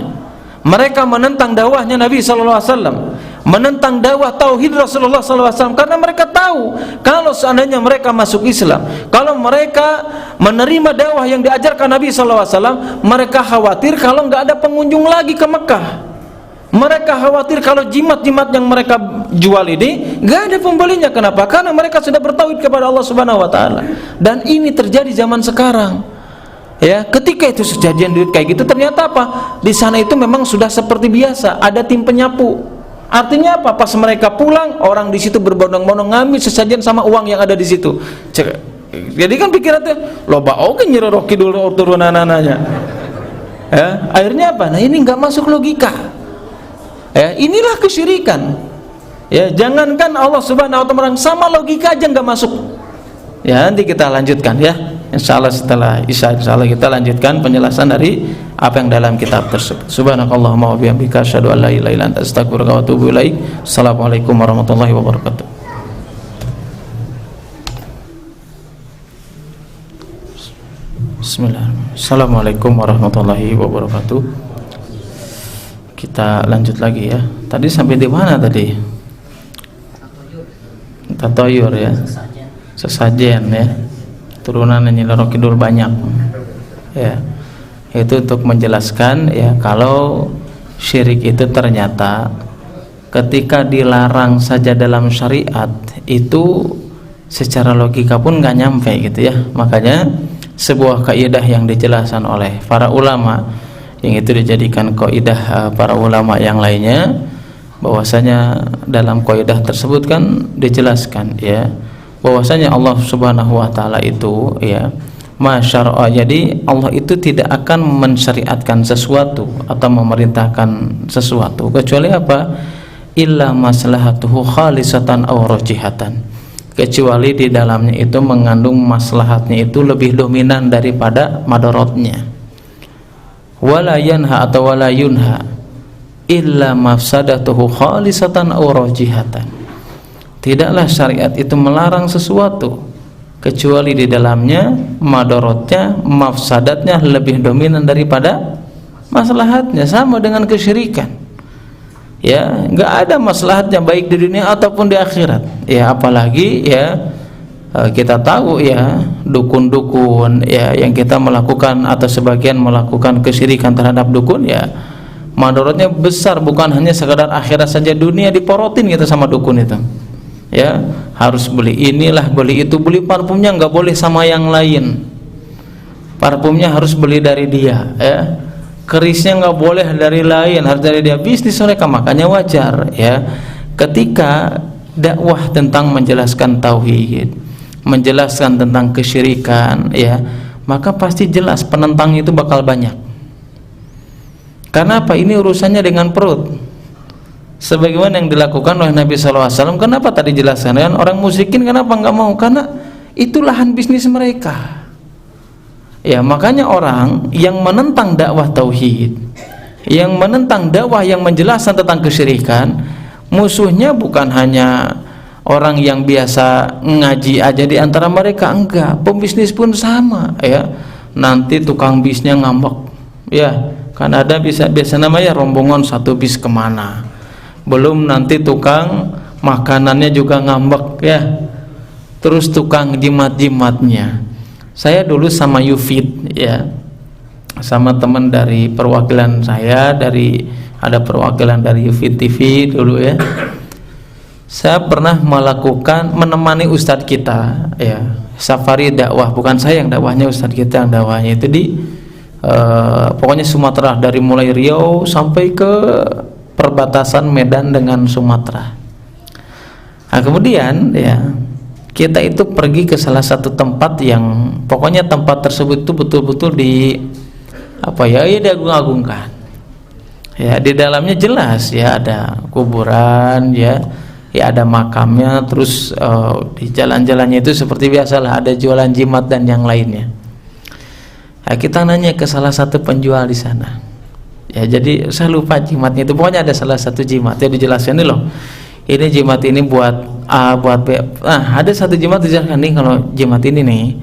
mereka menentang dakwahnya Nabi SAW, menentang dakwah tauhid Rasulullah SAW? Karena mereka tahu kalau seandainya mereka masuk Islam, kalau mereka menerima dakwah yang diajarkan Nabi SAW, mereka khawatir kalau nggak ada pengunjung lagi ke Mekah. Mereka khawatir kalau jimat-jimat yang mereka jual ini nggak ada pembelinya. Kenapa? Karena mereka sudah bertauhid kepada Allah Subhanahu Wa Taala. Dan ini terjadi zaman sekarang. Ya, ketika itu sesajen duit kayak gitu, ternyata apa? Di sana itu memang sudah seperti biasa, ada tim penyapu. Artinya apa? Pas mereka pulang, orang di situ berbondong-bondong ngambil sesajen sama uang yang ada di situ. Jadi kan pikirannya, loba oke Nyi Roro Kidul turunan anaknya. Ya, akhirnya apa? Nah ini nggak masuk logika. Ya, inilah kesyirikan. Ya, jangankan Allah Subhanahu Wa Taala, sama logika aja nggak masuk. Ya, nanti kita lanjutkan ya. Insyaallah setelah Isya, insyaallah kita lanjutkan penjelasan dari apa yang dalam kitab tersebut. Subhanakallahumma wa bihamdika asyhadu an la ilaha illa anta astaghfiruka wa atubu ilaik. Assalamualaikum warahmatullahi wabarakatuh. Bismillahirrahmanirrahim. Assalamualaikum warahmatullahi wabarakatuh. Kita lanjut lagi ya. Tadi sampai di mana tadi? Tatoyur ya. Sesajen ya. Turunan Nyi Roro Kidul banyak. Ya. Itu untuk menjelaskan ya, kalau syirik itu ternyata ketika dilarang saja dalam syariat itu secara logika pun nggak nyampe gitu ya. Makanya sebuah kaidah yang dijelaskan oleh para ulama, yang itu dijadikan kaidah para ulama yang lainnya, bahwasanya dalam kaidah tersebut kan dijelaskan ya, bahwasanya Allah Subhanahu Wa Taala itu ya masyara'a, jadi Allah itu tidak akan mensyariatkan sesuatu atau memerintahkan sesuatu kecuali apa, illa maslahatuhu khalisatan aw rajihatan, kecuali di dalamnya itu mengandung maslahatnya itu lebih dominan daripada madaratnya. Wala yanha atau wala yunha illa mafsadatuhu khalisatan aw rajihatan, tidaklah syariat itu melarang sesuatu kecuali di dalamnya madaratnya, mafsadatnya lebih dominan daripada maslahatnya. Sama dengan kesyirikan ya, nggak ada maslahatnya baik di dunia ataupun di akhirat ya. Apalagi ya kita tahu ya, dukun-dukun ya yang kita melakukan atau sebagian melakukan kesyirikan terhadap dukun ya, madaratnya besar, bukan hanya sekadar akhirat saja, dunia diporotin gitu sama dukun itu ya. Harus beli inilah, beli itu, beli parfumnya nggak boleh sama yang lain, parfumnya harus beli dari dia ya, kerisnya nggak boleh dari lain, harus dari dia. Bisnis mereka. Makanya wajar ya ketika dakwah tentang menjelaskan tauhid, menjelaskan tentang kesyirikan ya, maka pasti jelas penentang itu bakal banyak. Karena apa? Ini urusannya dengan perut, sebagaimana yang dilakukan oleh Nabi SAW. Kenapa tadi jelaskan kan orang musyrikin kenapa nggak mau? Karena itu lahan bisnis mereka ya. Makanya orang yang menentang dakwah tauhid, yang menentang dakwah yang menjelaskan tentang kesyirikan, musuhnya bukan hanya orang yang biasa ngaji aja di antara mereka enggak, pembisnis pun sama ya. Nanti tukang bisnya ngambek ya, kan ada biasa namanya rombongan satu bis kemana, belum nanti tukang makanannya juga ngambek ya, terus tukang jimat-jimatnya. Saya dulu sama Yufid ya, sama teman dari perwakilan saya, ada perwakilan dari Yufid TV dulu ya. Saya pernah menemani ustadz kita ya, safari dakwah, bukan saya yang dakwahnya, ustadz kita yang dakwahnya itu di pokoknya Sumatera, dari mulai Riau sampai ke perbatasan Medan dengan Sumatera. Nah kemudian ya, kita itu pergi ke salah satu tempat yang pokoknya tempat tersebut itu betul-betul diagung-agungkan ya. Di dalamnya jelas ya ada kuburan ya ada makamnya, terus di jalan-jalannya itu seperti biasalah ada jualan jimat dan yang lainnya. Nah, kita nanya ke salah satu penjual di sana ya, jadi saya lupa jimatnya itu, pokoknya ada salah satu jimat ya dijelaskan nih loh, ini jimat ini buat A, buat B. Nah, ada satu jimat dijelaskan nih, kalau jimat ini nih,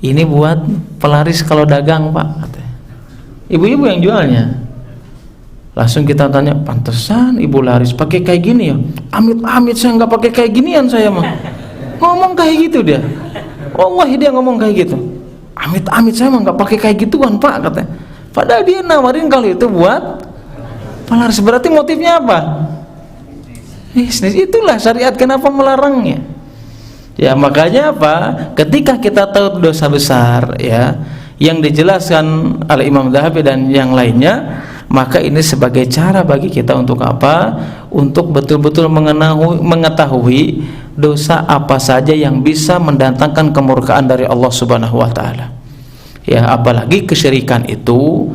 ini buat pelaris kalau dagang pak, katanya. Ibu-ibu yang jualnya. Langsung kita tanya, pantesan ibu laris pakai kayak gini ya? Amit-amit saya nggak pakai kayak ginian saya mah. Ngomong kayak gitu dia. Wallahi dia ngomong kayak gitu. Amit-amit saya mah nggak pakai kayak gituan pak, katanya. Padahal dia nawarin kalau itu buat pelaris. Berarti motifnya apa? Bisnis. Itulah syariat kenapa melarangnya ya. Makanya apa, ketika kita tahu dosa besar ya yang dijelaskan oleh Imam Dzahabi dan yang lainnya, maka ini sebagai cara bagi kita untuk apa, untuk betul-betul mengetahui dosa apa saja yang bisa mendatangkan kemurkaan dari Allah Subhanahu wa taala ya. Apalagi kesyirikan itu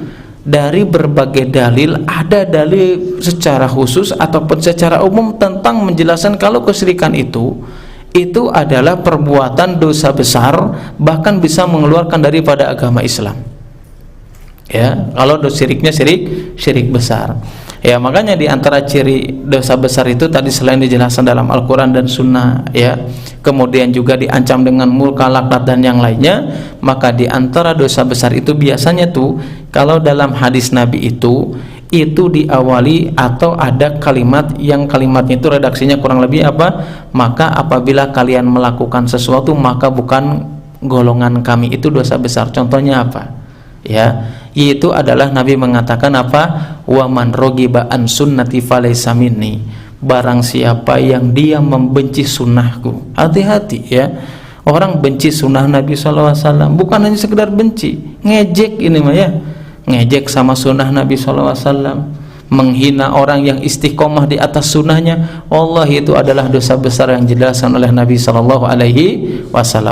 dari berbagai dalil, ada dalil secara khusus ataupun secara umum tentang menjelaskan kalau kesyirikan itu adalah perbuatan dosa besar, bahkan bisa mengeluarkan daripada agama Islam ya. Kalau syiriknya syirik besar ya. Makanya di antara ciri dosa besar itu tadi selain dijelaskan dalam Al-Quran dan Sunnah ya, kemudian juga diancam dengan murka, laknat dan yang lainnya, maka di antara dosa besar itu biasanya tuh kalau dalam hadis Nabi itu diawali atau ada kalimat yang kalimatnya itu redaksinya kurang lebih apa, maka apabila kalian melakukan sesuatu maka bukan golongan kami, itu dosa besar. Contohnya apa ya, yaitu adalah Nabi mengatakan apa, wa man rogiba an sunnati falaysa minni, barang siapa yang dia membenci sunnahku. Hati-hati ya, orang benci sunnah Nabi SAW bukan hanya sekedar benci, ngejek ini mah ya, ngejek sama sunnah Nabi SAW, menghina orang yang istiqomah di atas sunnahnya, wallahi itu adalah dosa besar yang dijelaskan oleh Nabi SAW.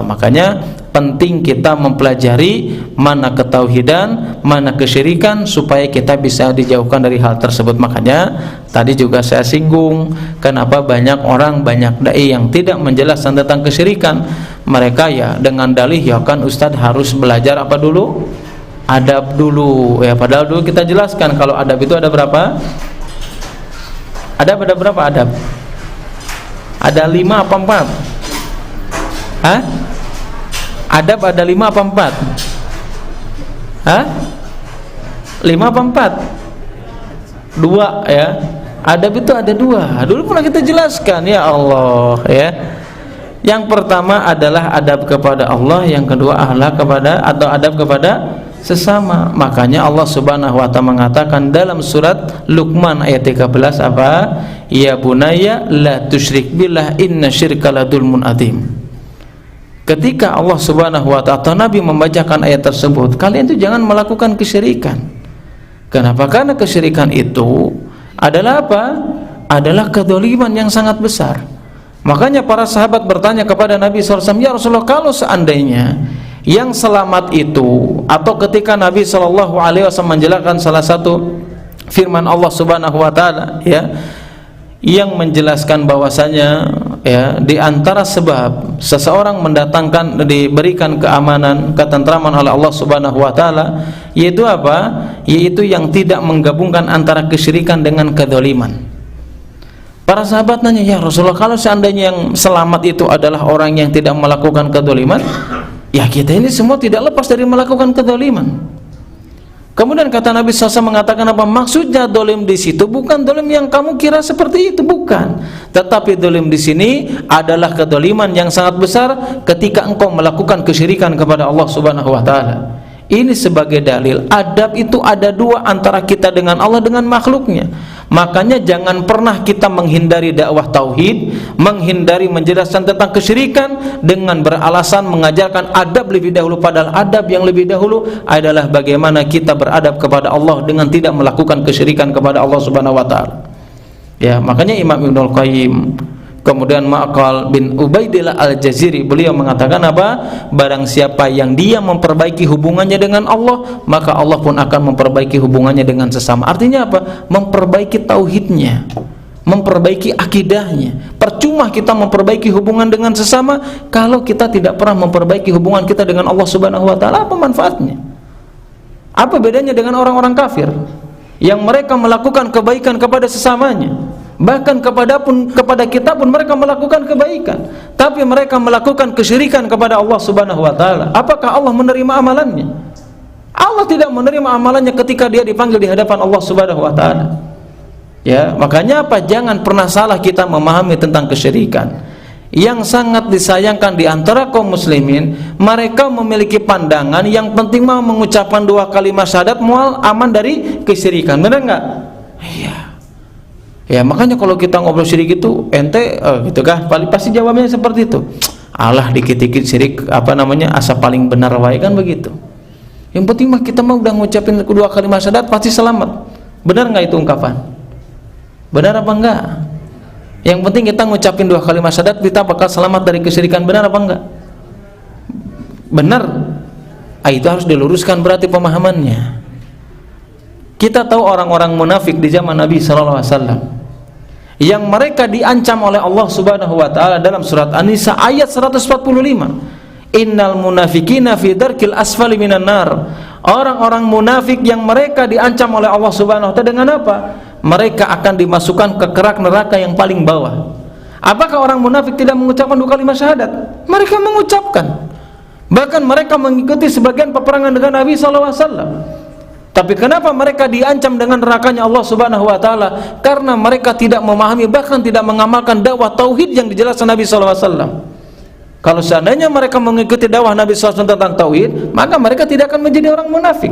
Makanya penting kita mempelajari mana ketauhidan, mana kesyirikan, supaya kita bisa dijauhkan dari hal tersebut. Makanya tadi juga saya singgung, kenapa banyak orang, banyak dai yang tidak menjelaskan tentang kesyirikan. Mereka ya dengan dalih ya kan Ustadz harus belajar apa dulu? Adab dulu ya. Padahal dulu kita jelaskan kalau adab itu ada berapa? Ada berapa adab? Ada 5 apa 4? Hah? Adab ada 5 apa 4? Hah? 5 apa 4? 2 ya. Adab itu ada 2. Dulu pernah kita jelaskan ya Allah ya. Yang pertama adalah adab kepada Allah, yang kedua akhlak kepada atau adab kepada sesama. Makanya Allah Subhanahu wa ta'ala mengatakan dalam surat Luqman ayat 13 apa? Ya bunayya la tusyrik billah inna syirka la dzulmun adzim. Ketika Allah Subhanahu wa ta'ala, Nabi membacakan ayat tersebut, kalian itu jangan melakukan kesyirikan. Kenapa? Karena kesyirikan itu adalah apa? Adalah kedzaliman yang sangat besar. Makanya para sahabat bertanya kepada Nabi SAW, ya Rasulullah, kalau seandainya yang selamat itu, atau ketika Nabi SAW menjelaskan salah satu firman Allah Subhanahu wa ta'ala ya, yang menjelaskan bahwasanya ya di antara sebab seseorang diberikan keamanan, ketentraman oleh Allah Subhanahu wa ta'ala, yaitu apa? Yaitu yang tidak menggabungkan antara kesyirikan dengan kedzaliman. Para sahabat nanya, ya Rasulullah, kalau seandainya yang selamat itu adalah orang yang tidak melakukan kedzaliman, ya kita ini semua tidak lepas dari melakukan kedzaliman. Kemudian kata Nabi SAW mengatakan apa? Maksudnya dolim di situ bukan dolim yang kamu kira seperti itu, bukan. Tetapi dolim di sini adalah kedoliman yang sangat besar ketika engkau melakukan kesyirikan kepada Allah Subhanahu Wa Taala. Ini sebagai dalil adab itu ada dua antara kita dengan Allah dengan makhluknya. Makanya jangan pernah kita menghindari dakwah tauhid, menghindari menjelaskan tentang kesyirikan dengan beralasan mengajarkan adab lebih dahulu, padahal adab yang lebih dahulu adalah bagaimana kita beradab kepada Allah dengan tidak melakukan kesyirikan kepada Allah Subhanahu wa taala. Ya, makanya Imam Ibnul Qayyim, kemudian Ma'qal bin Ubaidillah Al-Jaziri, beliau mengatakan apa? Barang siapa yang dia memperbaiki hubungannya dengan Allah, maka Allah pun akan memperbaiki hubungannya dengan sesama. Artinya apa? Memperbaiki tauhidnya, memperbaiki akidahnya. Percuma kita memperbaiki hubungan dengan sesama kalau kita tidak pernah memperbaiki hubungan kita dengan Allah Subhanahu wa taala. Apa manfaatnya? Apa bedanya dengan orang-orang kafir yang mereka melakukan kebaikan kepada sesamanya? Bahkan kepada kita pun mereka melakukan kebaikan, tapi mereka melakukan kesyirikan kepada Allah Subhanahu wa taala. Apakah Allah menerima amalannya? Allah tidak menerima amalannya ketika dia dipanggil di hadapan Allah Subhanahu wa taala. Ya, makanya apa? Jangan pernah salah kita memahami tentang kesyirikan. Yang sangat disayangkan di antara kaum muslimin, mereka memiliki pandangan yang penting mau mengucapkan dua kalimat syahadat mual aman dari kesyirikan. Benar enggak? Iya. Ya, makanya kalau kita ngobrol syirik itu ente gitu kan, pasti jawabnya seperti itu. Allah dikit-dikit syirik asa paling benar wae kan begitu. Yang penting mah kita mau udah ngucapin kedua kalimat syahadat pasti selamat. Benar enggak itu ungkapan? Benar apa enggak? Yang penting kita ngucapin dua kalimat syahadat kita bakal selamat dari kesyirikan, benar apa enggak? Benar. Itu harus diluruskan berarti pemahamannya. Kita tahu orang-orang munafik di zaman Nabi sallallahu alaihi wasallam yang mereka diancam oleh Allah Subhanahu wa taala dalam surat An-Nisa ayat 145. Innal munafiqina fi darkil asfali minan nar. Orang-orang munafik yang mereka diancam oleh Allah Subhanahu wa taala dengan apa? Mereka akan dimasukkan ke kerak neraka yang paling bawah. Apakah orang munafik tidak mengucapkan dua kalimat syahadat? Mereka mengucapkan. Bahkan mereka mengikuti sebagian peperangan dengan Nabi sallallahu alaihi wasallam. Tapi kenapa mereka diancam dengan nerakanya Allah Subhanahu wa taala? Karena mereka tidak memahami bahkan tidak mengamalkan dakwah tauhid yang dijelaskan Nabi sallallahu alaihi wasallam. Kalau seandainya mereka mengikuti dakwah Nabi sallallahu alaihi wasallam tentang tauhid, maka mereka tidak akan menjadi orang munafik.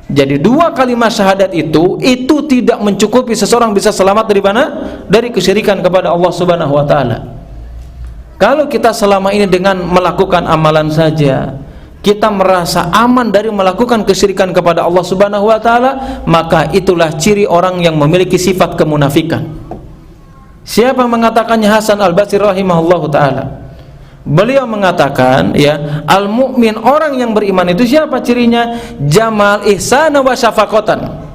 Jadi dua kalimat syahadat itu tidak mencukupi seseorang bisa selamat dari mana? Dari kesyirikan kepada Allah Subhanahu wa taala. Kalau kita selama ini dengan melakukan amalan saja kita merasa aman dari melakukan kesyirikan kepada Allah Subhanahu wa taala, maka itulah ciri orang yang memiliki sifat kemunafikan. Siapa mengatakannya? Hasan Al-Basri rahimahullahu taala. Beliau mengatakan, ya, al-mu'min, orang yang beriman itu siapa cirinya? Jamal ihsana wa syafaqatan.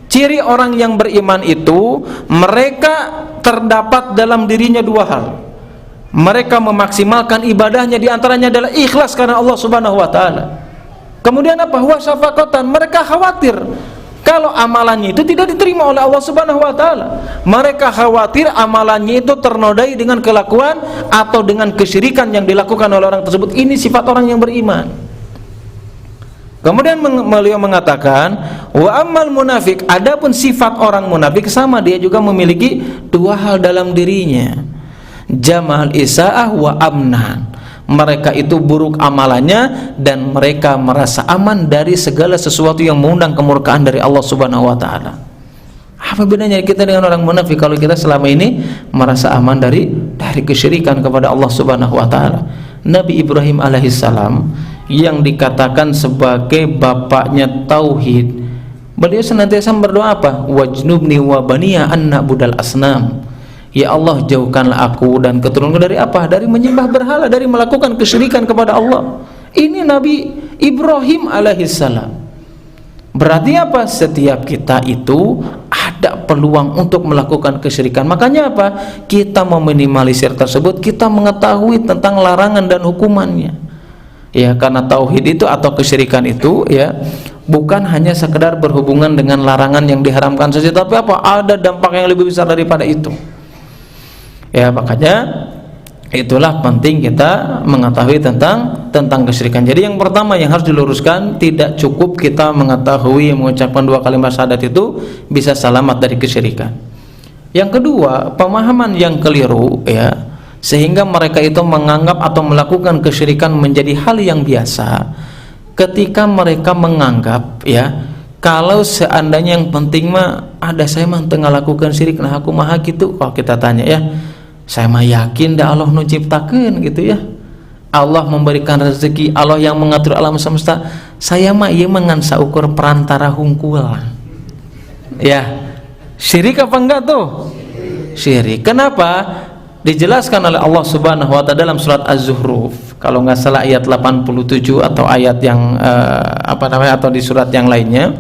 Ciri orang yang beriman itu mereka terdapat dalam dirinya dua hal. Mereka memaksimalkan ibadahnya, diantaranya adalah ikhlas karena Allah Subhanahu wa taala. Kemudian apa? Wa syafaqatan, mereka khawatir kalau amalannya itu tidak diterima oleh Allah Subhanahu wa taala. Mereka khawatir amalannya itu ternodai dengan kelakuan atau dengan kesyirikan yang dilakukan oleh orang tersebut. Ini sifat orang yang beriman. Kemudian beliau mengatakan, wa ammal munafik, adapun sifat orang munafik sama, dia juga memiliki dua hal dalam dirinya. Jamal isaah wa amnan. Mereka itu buruk amalannya dan mereka merasa aman dari segala sesuatu yang mengundang kemurkaan dari Allah Subhanahu wa taala. Apa bedanya kita dengan orang munafik kalau kita selama ini merasa aman dari kesyirikan kepada Allah Subhanahu wa taala? Nabi Ibrahim alaihissalam yang dikatakan sebagai bapaknya tauhid, beliau senantiasa berdoa apa? Wajnubni wa baniya an na'budal asnam. Ya Allah, jauhkanlah aku dan keturunanku dari apa? Dari menyembah berhala, dari melakukan kesyirikan kepada Allah. Ini Nabi Ibrahim alaihissalam. Berarti apa? Setiap kita itu ada peluang untuk melakukan kesyirikan. Makanya apa? Kita meminimalisir tersebut, kita mengetahui tentang larangan dan hukumannya. Ya, karena tauhid itu atau kesyirikan itu, ya, bukan hanya sekedar berhubungan dengan larangan yang diharamkan saja, tapi apa? Ada dampak yang lebih besar daripada itu. Ya, makanya itulah penting kita mengetahui tentang kesyirikan. Jadi yang pertama yang harus diluruskan, tidak cukup kita mengetahui mengucapkan 2 kalimat syahadat itu bisa selamat dari kesyirikan. Yang kedua, pemahaman yang keliru, ya, sehingga mereka itu menganggap atau melakukan kesyirikan menjadi hal yang biasa. Ketika mereka menganggap, ya, kalau seandainya yang penting mah ada saya mah tengah lakukan syirik, nah aku mah gitu. Oh, kita tanya, ya, saya mah yakin dah Allah nu ciptakeun gitu, ya, Allah memberikan rezeki, Allah yang mengatur alam semesta. Saya mah ieu mangan saukur perantara hungkul. Ya, syirik apa enggak tuh? Syirik. Kenapa? Dijelaskan oleh Allah Subhanahu wa taala dalam surat Az-Zukhruf, kalau nggak salah ayat 87 atau ayat yang atau di surat yang lainnya.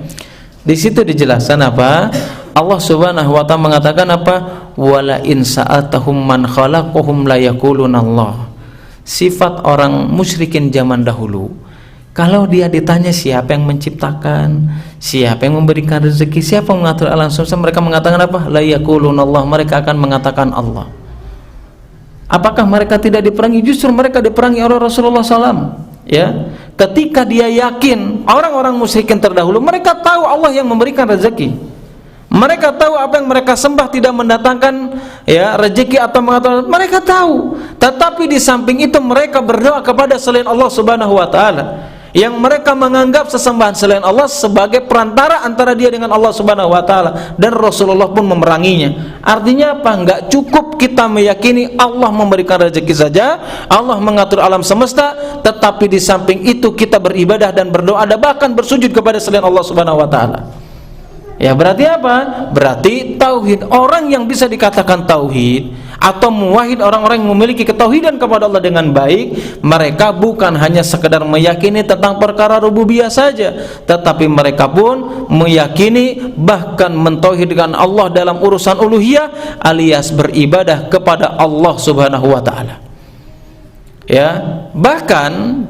Di situ dijelaskan apa? Allah Subhanahu wa taala mengatakan apa? Wala in sa'atahum man khalaqahum la yaqulunallah. Sifat orang musyrikin zaman dahulu, kalau dia ditanya siapa yang menciptakan, siapa yang memberikan rezeki, siapa yang mengatur alam semesta, mereka mengatakan apa? La yaqulunallah, mereka akan mengatakan Allah. Apakah mereka tidak diperangi? Justru mereka diperangi oleh Rasulullah SAW. Ya, ketika dia yakin, orang-orang musyrikin terdahulu mereka tahu Allah yang memberikan rezeki. Mereka tahu apa yang mereka sembah tidak mendatangkan, ya, rezeki atau mengatur. Mereka tahu. Tetapi di samping itu mereka berdoa kepada selain Allah Subhanahu wa taala, yang mereka menganggap sesembahan selain Allah sebagai perantara antara dia dengan Allah Subhanahu wa taala, dan Rasulullah pun memeranginya. Artinya apa? Enggak cukup kita meyakini Allah memberikan rezeki saja, Allah mengatur alam semesta, tetapi di samping itu kita beribadah dan berdoa dan bahkan bersujud kepada selain Allah Subhanahu wa taala. Ya, berarti apa? Berarti tauhid, orang yang bisa dikatakan tauhid atau muwahhid, orang-orang yang memiliki ketauhidan kepada Allah dengan baik, mereka bukan hanya sekedar meyakini tentang perkara rububiyah saja, tetapi mereka pun meyakini bahkan mentauhidkan Allah dalam urusan uluhiyah, alias beribadah kepada Allah Subhanahu wa taala. Ya, bahkan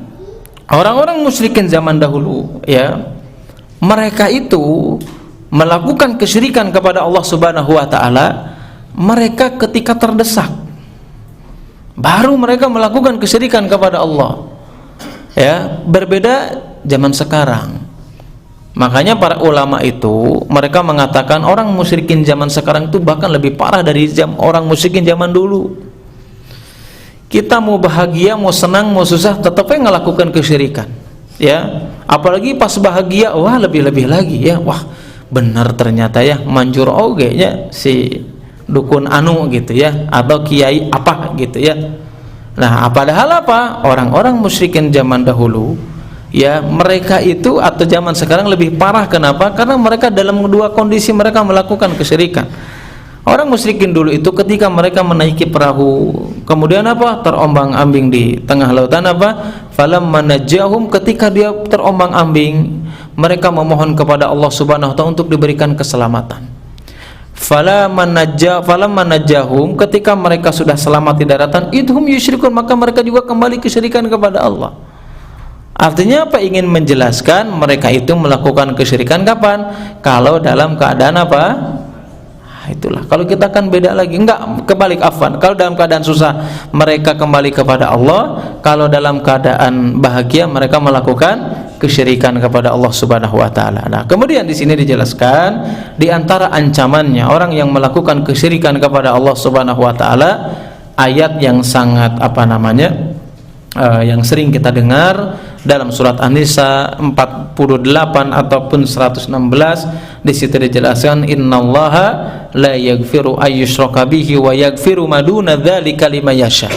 orang-orang musyrikin zaman dahulu, ya, mereka itu melakukan kesyirikan kepada Allah Subhanahu wa taala, mereka ketika terdesak baru mereka melakukan kesyirikan kepada Allah. Ya, berbeda zaman sekarang. Makanya para ulama itu mereka mengatakan orang musyrikin zaman sekarang itu bahkan lebih parah dari orang musyrikin zaman dulu. Kita mau bahagia, mau senang, mau susah, tetapnya ngelakukan kesyirikan. Ya, apalagi pas bahagia, wah lebih-lebih lagi, ya, wah benar ternyata ya manjur oge nya si dukun anu gitu, ya, atau kiai apa gitu, ya. Nah, padahal apa? Orang-orang musyrikin zaman dahulu, ya, mereka itu atau zaman sekarang lebih parah. Kenapa? Karena mereka dalam dua kondisi mereka melakukan kesyirikan. Orang musyrikin dulu itu ketika mereka menaiki perahu, kemudian apa? Terombang-ambing di tengah lautan, apa? Falamma najahum, ketika dia terombang-ambing, mereka memohon kepada Allah Subhanahu wa taala untuk diberikan keselamatan. Falamma najahum, ketika mereka sudah selamat di daratan, idhum yusyrikun, maka mereka juga kembali kesyirikan kepada Allah. Artinya apa? Ingin menjelaskan mereka itu melakukan kesyirikan kapan? Kalau dalam keadaan apa? Itulah, kalau kita kan beda lagi, enggak, kebalik, afwan. Kalau dalam keadaan susah mereka kembali kepada Allah, kalau dalam keadaan bahagia mereka melakukan kesyirikan kepada Allah Subhanahu wa taala. Nah, kemudian di sini dijelaskan di antara ancamannya orang yang melakukan kesyirikan kepada Allah Subhanahu wa taala, ayat yang sangat yang sering kita dengar dalam surat An-Nisa 48 ataupun 116. Di situ dijelaskan innallaha la yaghfiru ayyushraka bihi wa yaghfiru ma duna dzalika liman yasha.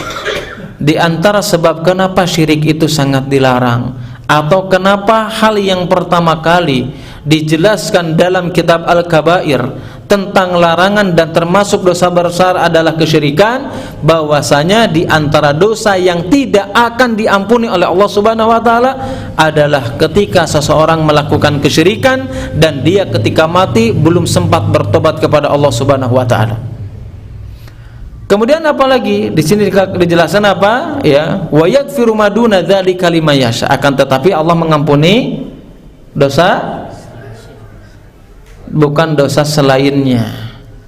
Di antara sebab kenapa syirik itu sangat dilarang, atau kenapa hal yang pertama kali dijelaskan dalam kitab Al-Kabair tentang larangan dan termasuk dosa besar adalah kesyirikan, bahwasanya di antara dosa yang tidak akan diampuni oleh Allah Subhanahu wa taala adalah ketika seseorang melakukan kesyirikan dan dia ketika mati belum sempat bertobat kepada Allah Subhanahu wa taala. Kemudian apalagi di sini dijelaskan apa? Ya, wa yaghfiru ma duna dzalika liman yasha, akan tetapi Allah mengampuni dosa bukan dosa selainnya.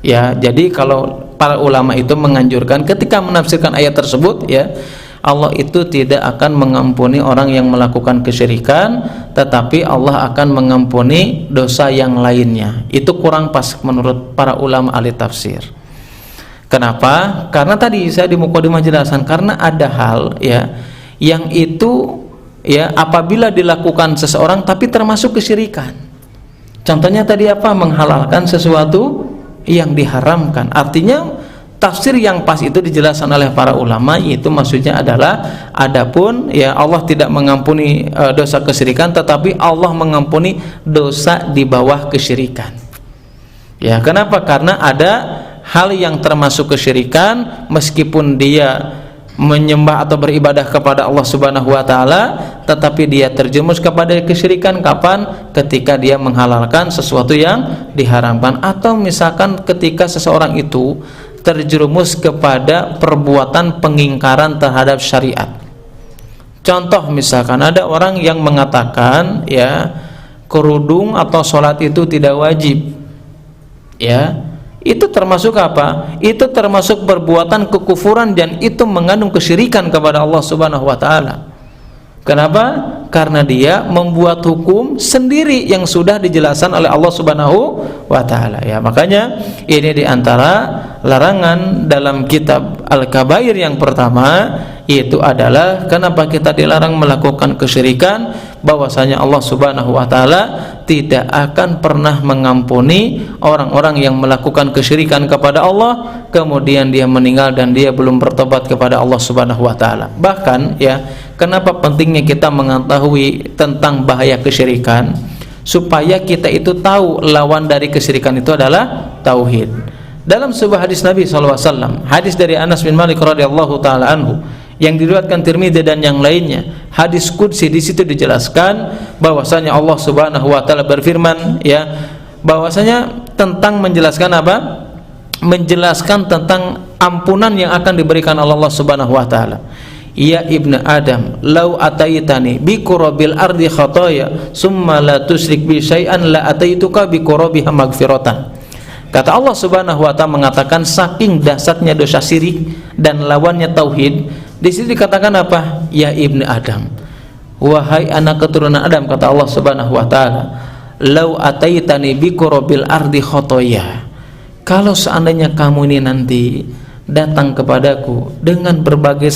Ya, jadi kalau para ulama itu menganjurkan ketika menafsirkan ayat tersebut, ya, Allah itu tidak akan mengampuni orang yang melakukan kesyirikan, tetapi Allah akan mengampuni dosa yang lainnya. Itu kurang pas menurut para ulama ahli tafsir. Kenapa? Karena tadi saya di mukadimah jelasan, karena ada hal, ya, yang itu, ya, apabila dilakukan seseorang tapi termasuk kesyirikan. Contohnya tadi apa? Menghalalkan sesuatu yang diharamkan. Artinya tafsir yang pas itu dijelaskan oleh para ulama, itu maksudnya adalah adapun, ya, Allah tidak mengampuni dosa kesyirikan, tetapi Allah mengampuni dosa di bawah kesyirikan. Ya, kenapa? Karena ada hal yang termasuk kesyirikan meskipun dia menyembah atau beribadah kepada Allah Subhanahu wa taala, tetapi dia terjerumus kepada kesyirikan kapan? Ketika dia menghalalkan sesuatu yang diharamkan, atau misalkan ketika seseorang itu terjerumus kepada perbuatan pengingkaran terhadap syariat. Contoh, misalkan ada orang yang mengatakan, ya, kerudung atau sholat itu tidak wajib, ya, itu termasuk apa? Itu termasuk perbuatan kekufuran dan itu mengandung kesyirikan kepada Allah Subhanahu wa taala. Kenapa? Karena dia membuat hukum sendiri yang sudah dijelaskan oleh Allah Subhanahu wa taala. Ya, makanya ini diantara larangan dalam kitab Al-Kabair yang pertama, yaitu adalah kenapa kita dilarang melakukan kesyirikan, bahwasanya Allah Subhanahu wa taala tidak akan pernah mengampuni orang-orang yang melakukan kesyirikan kepada Allah kemudian dia meninggal dan dia belum bertobat kepada Allah Subhanahu wa taala. Bahkan, ya, kenapa pentingnya kita mengetahui tentang bahaya kesyirikan? Supaya kita itu tahu lawan dari kesyirikan itu adalah tauhid. Dalam sebuah hadis Nabi SAW, hadis dari Anas bin Malik radhiyallahu taala anhu yang diriwayatkan Tirmidzi dan yang lainnya, hadis qudsi, di situ dijelaskan bahwasanya Allah Subhanahu wa taala berfirman, ya, bahwasanya tentang menjelaskan apa? Menjelaskan tentang ampunan yang akan diberikan oleh Allah Subhanahu wa taala. Ya ibnu Adam, lau ataitani bi qurabil ardi khataya summa la tusyrik bi syai'an la ataituka bi qurabiha magfiratan. Kata Allah Subhanahu wa taala mengatakan, saking dahsyatnya dosa syirik dan lawannya tauhid, di sini dikatakan apa? Ya ibnu Adam, wahai anak keturunan Adam, kata Allah Subhanahu wa taala, lau ataitani bi qurabil ardi khataya, kalau seandainya kamu ini nanti datang kepadaku dengan berbagai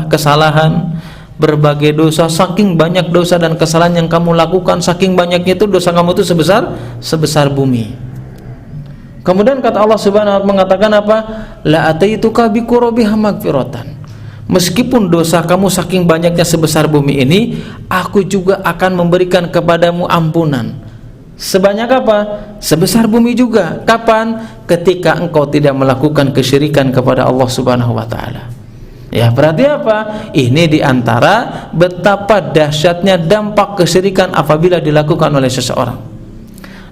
kesalahan, berbagai dosa, saking banyak dosa dan kesalahan yang kamu lakukan, saking banyaknya itu dosa kamu itu sebesar bumi. Kemudian kata Allah Subhanahu wa taala mengatakan apa? La ataituka bi qurabiha magfiratan. Meskipun dosa kamu saking banyaknya sebesar bumi ini, aku juga akan memberikan kepadamu ampunan. Sebanyak apa? Sebesar bumi juga. Kapan? Ketika engkau tidak melakukan kesyirikan kepada Allah Subhanahu wa taala. Ya, berarti apa? Ini diantara betapa dahsyatnya dampak kesyirikan apabila dilakukan oleh seseorang,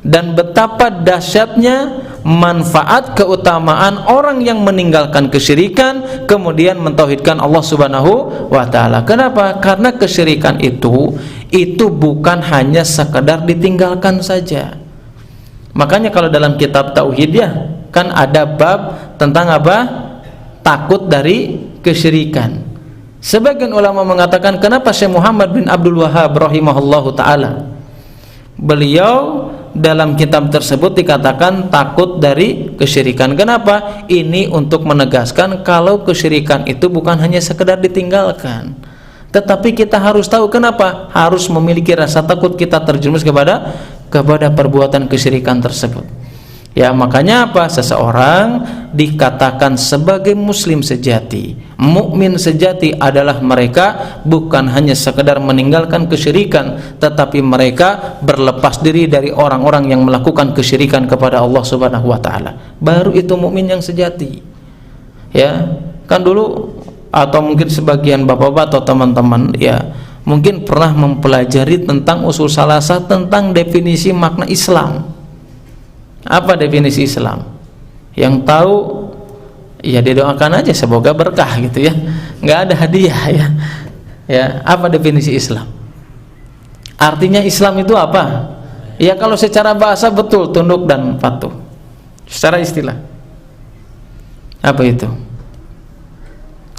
dan betapa dahsyatnya manfaat keutamaan orang yang meninggalkan kesyirikan kemudian mentauhidkan Allah Subhanahu wa taala. Kenapa? Karena kesyirikan itu bukan hanya sekedar ditinggalkan saja. Makanya kalau dalam kitab tauhid, ya, kan ada bab tentang apa? Takut dari kesyirikan. Sebagian ulama mengatakan, kenapa Syekh Muhammad bin Abdul Wahhab rahimahullahu taala, beliau dalam kitab tersebut dikatakan takut dari kesyirikan. Kenapa? Ini untuk menegaskan kalau kesyirikan itu bukan hanya sekedar ditinggalkan, tetapi kita harus tahu kenapa harus memiliki rasa takut kita terjerumus kepada perbuatan kesyirikan tersebut. Ya, makanya apa? Seseorang dikatakan sebagai muslim sejati, mukmin sejati adalah mereka bukan hanya sekedar meninggalkan kesyirikan, tetapi mereka berlepas diri dari orang-orang yang melakukan kesyirikan kepada Allah Subhanahu wa taala. Baru itu mukmin yang sejati. Ya, kan dulu atau mungkin sebagian bapak-bapak atau teman-teman, ya, mungkin pernah mempelajari tentang usul salasah, tentang definisi makna Islam. Apa definisi Islam? Yang tahu, ya, didoakan aja semoga berkah gitu, ya, nggak ada hadiah, ya. Ya, apa definisi Islam? Artinya Islam itu apa? Ya, kalau secara bahasa betul tunduk dan patuh secara istilah. Apa itu?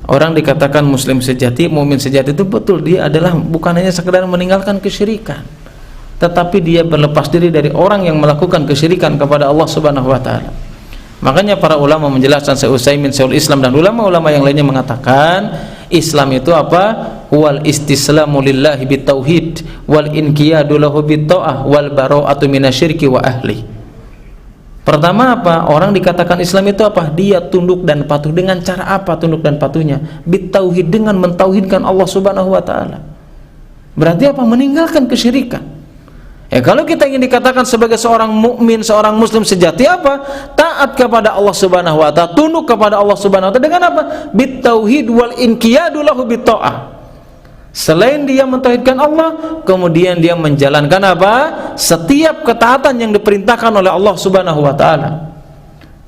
Orang dikatakan muslim sejati, mukmin sejati itu betul, dia adalah bukan hanya sekedar meninggalkan kesyirikan, tetapi dia berlepas diri dari orang yang melakukan kesyirikan kepada Allah Subhanahu wa taala. Makanya para ulama menjelaskan, Syekh Utsaimin, Syekhul Islam dan ulama-ulama yang lainnya mengatakan Islam itu apa? Wal istislamu lillahi bitauhid wal inqiyadu lahu bitta'ah wal bara'atu minasyirki wa ahli. Pertama apa? Orang dikatakan Islam itu apa? Dia tunduk dan patuh. Dengan cara apa tunduk dan patuhnya? Bitauhid, dengan mentauhidkan Allah Subhanahu wa taala. Berarti apa? Meninggalkan kesyirikan. Ya, kalau kita ingin dikatakan sebagai seorang mukmin, seorang muslim sejati, apa? Taat kepada Allah Subhanahu wa taala, tunduk kepada Allah Subhanahu wa taala dengan apa? Bitauhid wal inqiyadu lahu bitta'ah. Selain dia mentauhidkan Allah, kemudian dia menjalankan apa? Setiap ketaatan yang diperintahkan oleh Allah Subhanahu wa taala.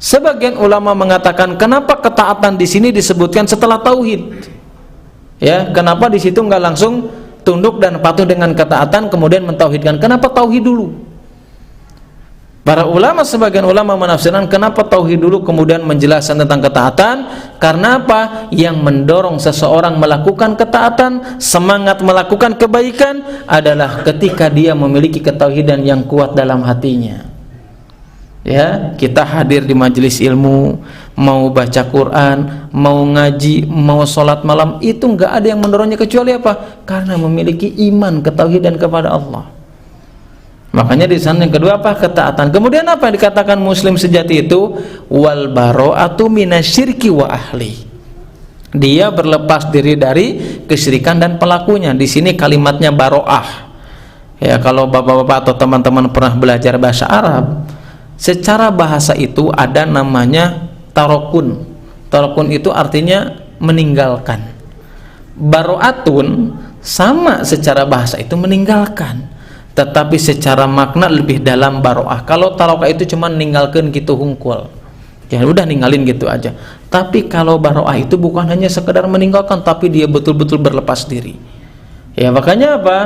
Sebagian ulama mengatakan, kenapa ketaatan di sini disebutkan setelah tauhid? Ya, kenapa di situ enggak langsung tunduk dan patuh dengan ketaatan kemudian mentauhidkan? Kenapa tauhid dulu? Para ulama, sebagian ulama menafsirkan kenapa tauhid dulu kemudian menjelaskan tentang ketaatan, karena apa? Yang mendorong seseorang melakukan ketaatan, semangat melakukan kebaikan adalah ketika dia memiliki ketauhidan yang kuat dalam hatinya. Ya, kita hadir di majelis ilmu, mau baca Quran, mau ngaji, mau sholat malam, itu nggak ada yang mendorongnya kecuali apa? Karena memiliki iman, ketauhidan kepada Allah. Makanya di sana yang kedua apa? Ketaatan. Kemudian apa yang dikatakan muslim sejati itu? Wal bara'atu minasyirki wa ahli. Dia berlepas diri dari kesyirikan dan pelakunya. Di sini kalimatnya baro'ah. Ya, kalau bapak-bapak atau teman-teman pernah belajar bahasa Arab, secara bahasa itu ada namanya tarokun. Tarokun itu artinya meninggalkan. Baro'atun sama secara bahasa itu meninggalkan, tetapi secara makna lebih dalam baro'ah. Kalau taroka itu cuma ninggalkan gitu hungkul, ya udah ninggalin gitu aja. Tapi kalau baro'ah itu bukan hanya sekedar meninggalkan, tapi dia betul-betul berlepas diri. Ya, makanya apa?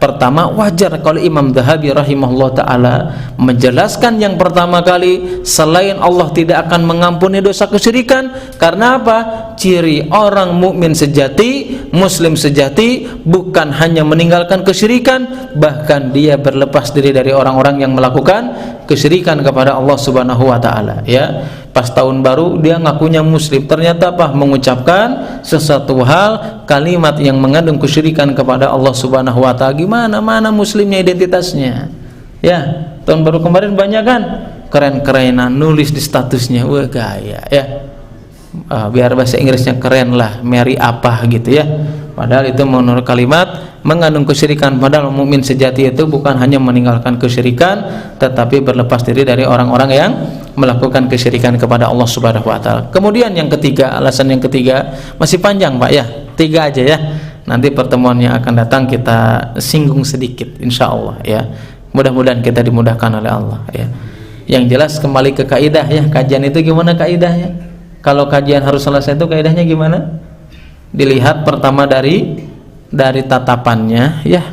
Pertama, wajar kalau Imam Dzahabi rahimahullah ta'ala menjelaskan yang pertama kali, selain Allah tidak akan mengampuni dosa kesyirikan. Karena apa? Ciri orang mukmin sejati, muslim sejati, bukan hanya meninggalkan kesyirikan, bahkan dia berlepas diri dari orang-orang yang melakukan kesyirikan kepada Allah Subhanahu wa ta'ala. Ya, pas tahun baru dia ngakunya muslim, ternyata apa? Mengucapkan sesuatu hal, kalimat yang mengandung kesyirikan kepada Allah Subhanahu wa ta'ala. Gimana mana muslimnya identitasnya? Ya, tahun baru kemarin banyak kan keren-kerenan nulis di statusnya, wah gaya ya. Biar bahasa Inggrisnya keren lah, Mary apa gitu ya. Padahal itu menurut kalimat mengandung kesyirikan. Padahal mukmin sejati itu bukan hanya meninggalkan kesyirikan, tetapi berlepas diri dari orang-orang yang melakukan kesyirikan kepada Allah Subhanahu wa taala. Kemudian yang ketiga, alasan yang ketiga masih panjang Pak ya, 3 aja ya. Nanti pertemuan yang akan datang kita singgung sedikit insya Allah ya. Mudah-mudahan kita dimudahkan oleh Allah ya. Yang jelas kembali ke kaidah ya, kajian itu gimana kaidahnya? Kalau kajian harus selesai itu kaidahnya gimana? Dilihat pertama dari tatapannya ya.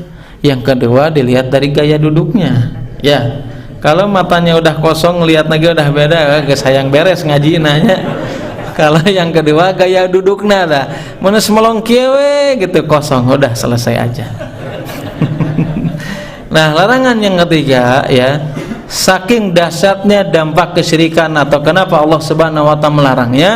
Yang kedua dilihat dari gaya duduknya ya. Kalau matanya udah kosong, lihat lagi udah beda, gak sayang beres ngaji nanya. Kalau yang kedua gaya duduknya dah mana semelong kiewe gitu, kosong, udah selesai aja. Nah, larangan yang ketiga ya, saking dahsyatnya dampak kesyirikan atau kenapa Allah Subhanahu wa taala melarangnya,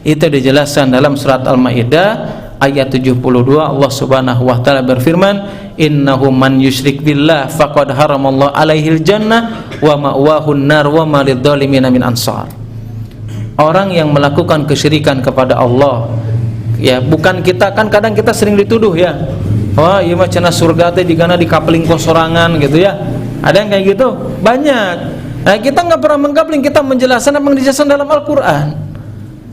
itu dijelaskan dalam surat Al-Maidah ayat 72. Allah Subhanahu wa taala berfirman, innahu man yusyrik billah faqad haramallahu alaihil jannah wa ma'wahun nar wa ma lidzalimina min ansar. Orang yang melakukan kesyirikan kepada Allah ya, bukan kita kan kadang kita sering dituduh ya, wah ieu mah cenah surga teh digana di kapling kosorangan gitu ya. Ada yang kayak gitu banyak. Nah, kita nggak pernah mengkapling, kita menjelaskan apa yang dijelaskan dalam Al-Quran.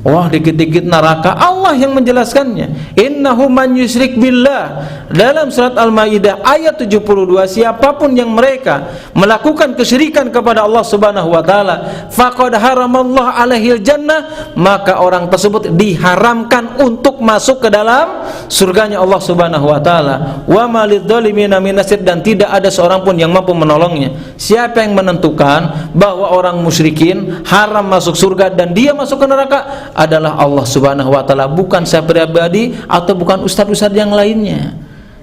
Wah, dikit-dikit neraka, Allah yang menjelaskannya. Innahu man yusyrik billah, dalam surat Al-Maidah ayat 72, siapapun yang mereka melakukan kesyirikan kepada Allah Subhanahu wa taala, faqad haramallahu alaihil jannah, maka orang tersebut diharamkan untuk masuk ke dalam surganya Allah Subhanahu wa taala. Wa malidzalimina min nasir, dan tidak ada seorang pun yang mampu menolongnya. Siapa yang menentukan bahwa orang musyrikin haram masuk surga dan dia masuk ke neraka? Adalah Allah Subhanahu wa taala, bukan saya pribadi atau bukan ustaz-ustaz yang lainnya.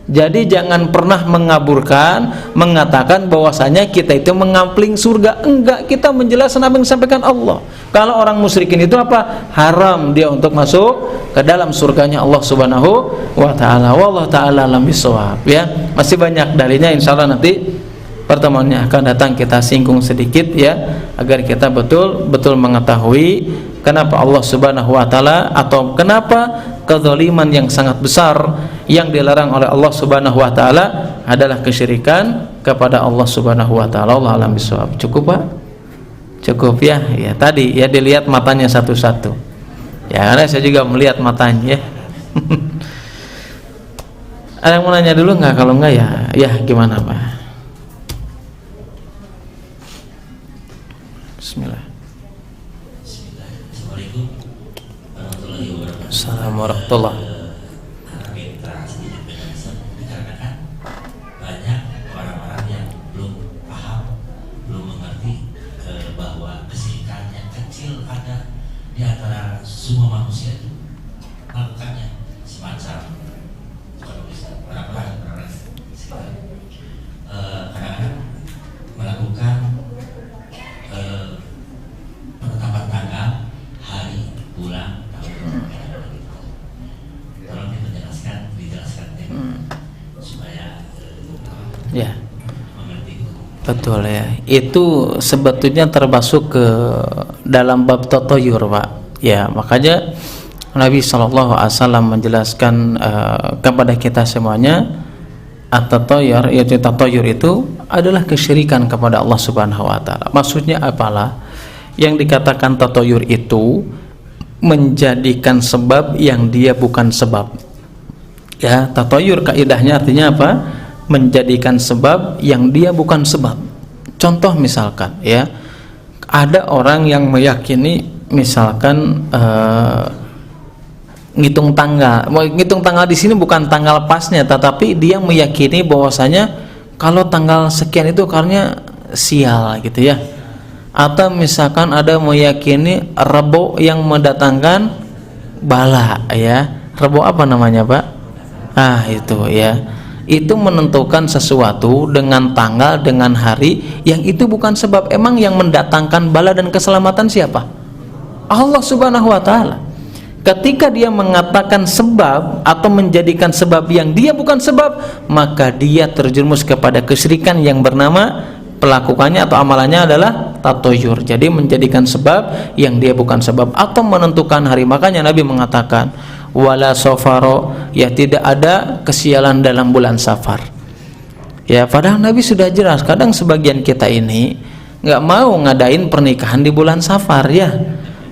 Jadi jangan pernah mengaburkan, mengatakan bahwasanya kita itu mengampling surga. Enggak, kita menjelaskan apa yang disampaikan Allah. Kalau orang musyrikin itu apa? Haram dia untuk masuk ke dalam surganya Allah Subhanahu wa taala. Wallahu taala alam bisawab, ya. Masih banyak dalilnya, insyaallah nanti pertemuannya akan datang kita singgung sedikit, ya, agar kita betul-betul mengetahui kenapa Allah Subhanahu wa taala atau kenapa kezaliman yang sangat besar yang dilarang oleh Allah Subhanahu wa taala adalah kesyirikan kepada Allah Subhanahu wa taala. Allah alam bisawab. Cukup, Pak? Cukup, ya. Ya, tadi ya dilihat matanya satu-satu. Ya, karena saya juga melihat matanya, ya. Ada yang mau nanya dulu nggak? Kalau nggak, ya gimana, Pak? Bismillah. Assalamualaikum warahmatullahi wabarakatuh. Banyak orang-orang yang belum paham, belum mengerti bahwa kesyirikan yang kecil ada di antara semua manusia itu melakukannya, semacam orang-orang kadang-kadang melakukan penetapan tanggal, hari, bulan, tahun. Tolong dijelaskan supaya Ya, mengerti. betul, ya. Itu sebetulnya termasuk ke dalam bab tatoyur, Pak. Ya, makanya Nabi SAW menjelaskan kepada kita semuanya, at-tatoyur, yaitu tatoyur itu adalah kesyirikan kepada Allah Subhanahu wa taala. Maksudnya apalah? Yang dikatakan tatoyur itu menjadikan sebab yang dia bukan sebab. Ya, tatoyur kaidahnya artinya apa? Menjadikan sebab yang dia bukan sebab. Contoh misalkan, ya, ada orang yang meyakini misalkan ngitung tanggal di sini bukan tanggal pasnya, tetapi dia meyakini bahwasanya kalau tanggal sekian itu karena sial, gitu ya. Atau misalkan ada meyakini Rebo yang mendatangkan bala, ya. Rebo apa namanya, Pak? Itu, ya. Itu menentukan sesuatu dengan tanggal, dengan hari yang itu bukan sebab. Emang yang mendatangkan bala dan keselamatan siapa? Allah Subhanahu wa taala. Ketika dia mengatakan sebab atau menjadikan sebab yang dia bukan sebab, maka dia terjerumus kepada kesyirikan yang bernama pelakukannya atau amalannya adalah tatoyur. Jadi menjadikan sebab yang dia bukan sebab atau menentukan hari. Makanya Nabi mengatakan wala safaro, ya, tidak ada kesialan dalam bulan Safar. Ya, padahal Nabi sudah jelas. Kadang sebagian kita ini nggak mau ngadain pernikahan di bulan Safar, ya.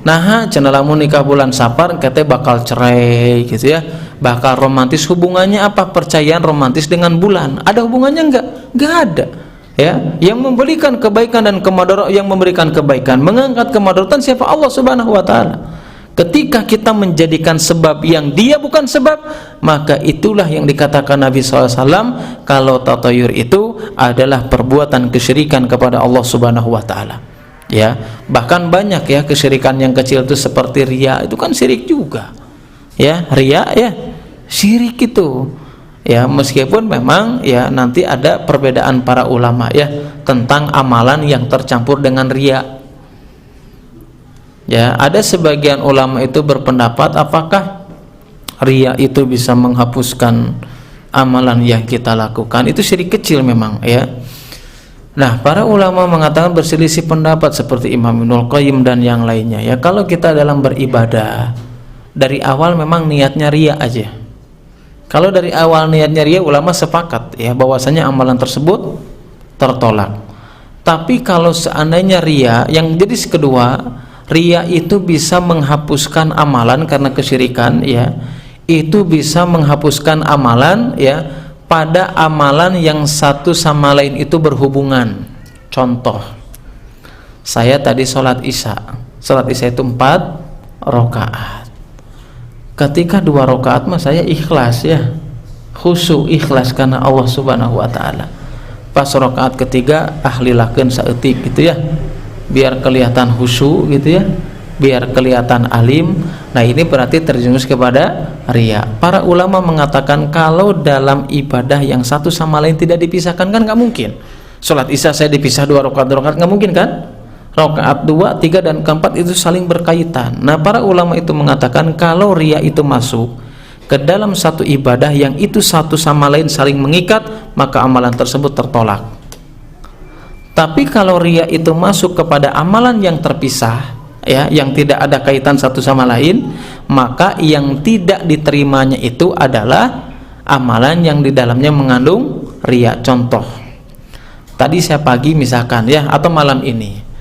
Nah, cenah lamun nikah bulan Safar katanya bakal cerai, gitu ya. Bakal romantis. Hubungannya apa? Percayaan romantis dengan bulan ada hubungannya? Nggak ada. Ya, yang memberikan kebaikan dan kemadaratan, yang memberikan kebaikan, mengangkat kemadaratan siapa? Allah Subhanahu wa taala. Ketika kita menjadikan sebab yang dia bukan sebab, maka itulah yang dikatakan Nabi SAW kalau tatayur itu adalah perbuatan kesyirikan kepada Allah Subhanahu wa taala. Ya, bahkan banyak, ya, kesyirikan yang kecil itu seperti riya, itu kan syirik juga. Ya, riya, ya, syirik itu. Ya, meskipun memang, ya, nanti ada perbedaan para ulama, ya, tentang amalan yang tercampur dengan riya. Ya, ada sebagian ulama itu berpendapat apakah riya itu bisa menghapuskan amalan yang kita lakukan. Itu syirik kecil memang, ya. Nah, para ulama mengatakan berselisih pendapat seperti Imam Ibnul Qayyim dan yang lainnya. Ya, kalau kita dalam beribadah dari awal memang niatnya riya aja. Kalau dari awal niatnya riya, ulama sepakat, ya, bahwasanya amalan tersebut tertolak. Tapi kalau seandainya riya, yang jadi kedua, riya itu bisa menghapuskan amalan karena kesyirikan, ya. Itu bisa menghapuskan amalan, ya, pada amalan yang satu sama lain itu berhubungan. Contoh, saya tadi sholat isya itu 4 rakaat. Ketika 2 rakaat mah saya ikhlas, ya, khusyuk, ikhlas karena Allah Subhanahu wa taala. pas rakaat ketiga ahlilakeun saeutik gitu ya, biar kelihatan khusyuk gitu ya, biar kelihatan alim. Nah ini berarti terjerumus kepada riya. Para ulama mengatakan kalau dalam ibadah yang satu sama lain tidak dipisahkan kan nggak mungkin. Sholat isya saya dipisah 2 rakaat nggak mungkin kan? Rakaat 2, 3 dan keempat itu saling berkaitan. Nah para ulama itu mengatakan kalau riya itu masuk ke dalam satu ibadah yang itu satu sama lain saling mengikat, maka amalan tersebut tertolak. Tapi kalau riya itu masuk kepada amalan yang terpisah ya, yang tidak ada kaitan satu sama lain, maka yang tidak diterimanya itu adalah amalan yang di dalamnya mengandung riya. Contoh, tadi saya pagi misalkan ya, atau malam ini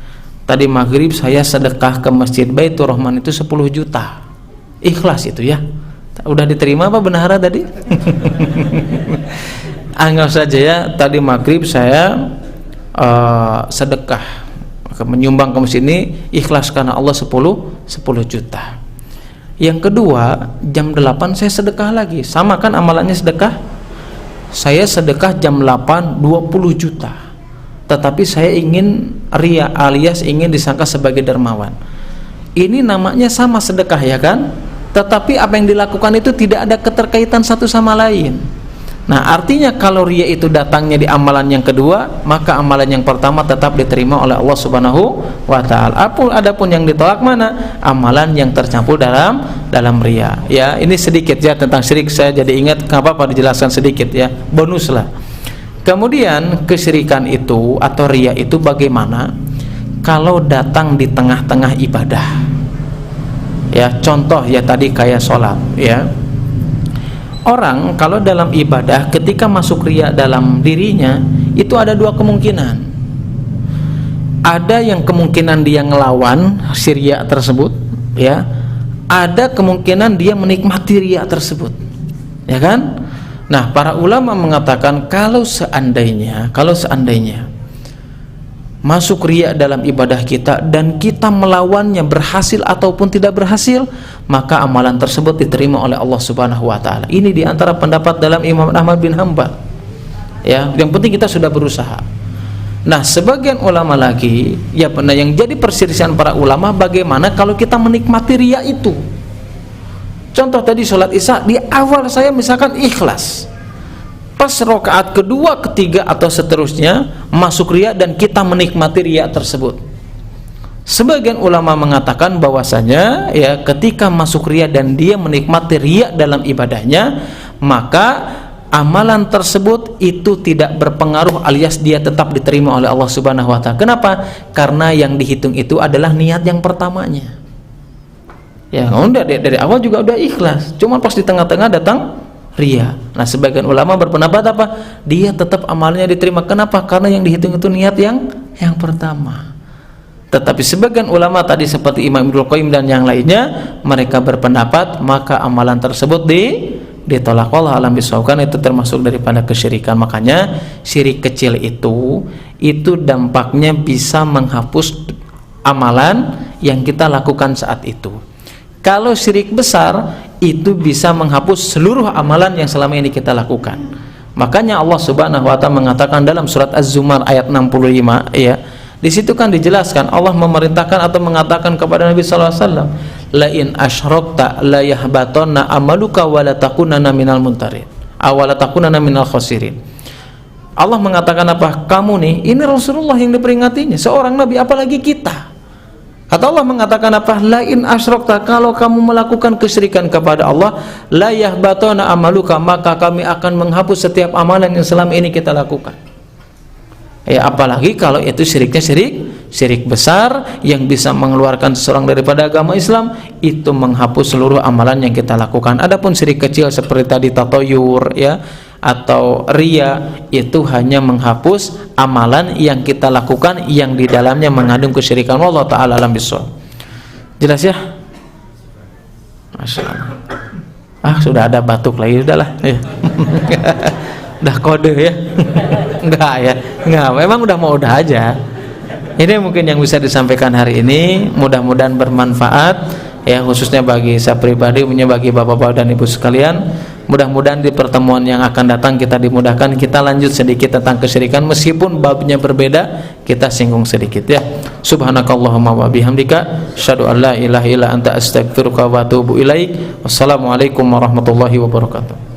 tadi maghrib saya sedekah ke Masjid Baitur Rahman itu 10 juta, ikhlas itu ya, udah diterima apa benahara tadi? Anggap saja ya, tadi maghrib saya sedekah menyumbang ke masjid ini ikhlas karena Allah 10 juta. Yang kedua, jam 8 saya sedekah lagi, sama kan amalannya sedekah. Saya sedekah jam 8 20 juta, tetapi saya ingin riya alias ingin disangka sebagai dermawan. Ini namanya sama sedekah ya kan, tetapi apa yang dilakukan itu tidak ada keterkaitan satu sama lain. Nah artinya kalau riya itu datangnya di amalan yang kedua, maka amalan yang pertama tetap diterima oleh Allah Subhanahu wa ta'ala. Adapun yang ditolak mana? Amalan yang tercampur dalam riya. Ya, ini sedikit ya tentang syirik, saya jadi ingat, nggak apa-apa dijelaskan sedikit ya, bonus lah. Kemudian kesyirikan itu atau riya itu bagaimana kalau datang di tengah-tengah ibadah? Ya, contoh ya tadi kayak sholat ya. Orang kalau dalam ibadah ketika masuk riya dalam dirinya itu ada 2 kemungkinan. Ada yang kemungkinan dia ngelawan si riya tersebut ya. Ada kemungkinan dia menikmati riya tersebut. Ya kan? Nah, para ulama mengatakan kalau seandainya masuk riya dalam ibadah kita dan kita melawannya berhasil ataupun tidak berhasil, maka amalan tersebut diterima oleh Allah Subhanahu wa ta'ala. Ini diantara pendapat dalam Imam Ahmad bin Hanbal ya, yang penting kita sudah berusaha. Nah sebagian ulama lagi ya, pernah yang jadi perselisihan para ulama bagaimana kalau kita menikmati riya itu. Contoh tadi sholat isya, di awal saya misalkan ikhlas, pas rakaat kedua, ketiga atau seterusnya masuk riya dan kita menikmati riya tersebut. Sebagian ulama mengatakan bahwasanya ya ketika masuk riya dan dia menikmati riya dalam ibadahnya, maka amalan tersebut itu tidak berpengaruh alias dia tetap diterima oleh Allah Subhanahu wa ta'ala. Kenapa? Karena yang dihitung itu adalah niat yang pertamanya. Ya, udah dari awal juga udah ikhlas, cuma pas di tengah-tengah datang riya. Nah sebagian ulama berpendapat apa? Dia tetap amalnya diterima. Kenapa? Karena yang dihitung itu niat yang pertama. Tetapi sebagian ulama tadi seperti Imam Ibnu Qayyim dan yang lainnya, mereka berpendapat maka amalan tersebut ditolak. Allah alam bisawab, itu termasuk daripada kesyirikan. Makanya syirik kecil itu dampaknya bisa menghapus amalan yang kita lakukan saat itu. Kalau syirik besar itu bisa menghapus seluruh amalan yang selama ini kita lakukan. Makanya Allah Subhanahu wa ta'ala mengatakan dalam surat Az-Zumar ayat 65 ya. Di situ kan dijelaskan Allah memerintahkan atau mengatakan kepada Nabi sallallahu alaihi wasallam, la in asyrakta la yahbatanna amaluka wa la takunanna minal muntarin aw la takunanna minal khasirin. Allah mengatakan apa? Kamu nih, ini Rasulullah yang diperingatinya, seorang nabi apalagi kita. Kata Allah mengatakan apa? La in asyrakta, kalau kamu melakukan kesyirikan kepada Allah, la yahbatana amaluka, maka kami akan menghapus setiap amalan yang selama ini kita lakukan. Ya, apalagi kalau itu syiriknya syirik besar yang bisa mengeluarkan seseorang daripada agama Islam, itu menghapus seluruh amalan yang kita lakukan. Adapun syirik kecil seperti tadi tatoyur ya atau riya, itu hanya menghapus amalan yang kita lakukan yang di dalamnya mengandung kesyirikan. Allah ta'ala alam bisawab. Jelas ya? Masya Allah. Sudah ada batuk lagi, udahlah ya. Udah kode ya. Enggak ya, enggak, memang udah aja. Ini mungkin yang bisa disampaikan hari ini, mudah-mudahan bermanfaat ya, khususnya bagi saya pribadi, bagi bapak-bapak dan ibu sekalian. Mudah-mudahan di pertemuan yang akan datang kita dimudahkan, kita lanjut sedikit tentang kesyirikan, meskipun babnya berbeda, kita singgung sedikit ya. Subhanakallahumma wa bihamdika, asyhadu an la ilaha illa anta, astaghfiruka wa atubu ilaik. Wassalamualaikum warahmatullahi wabarakatuh.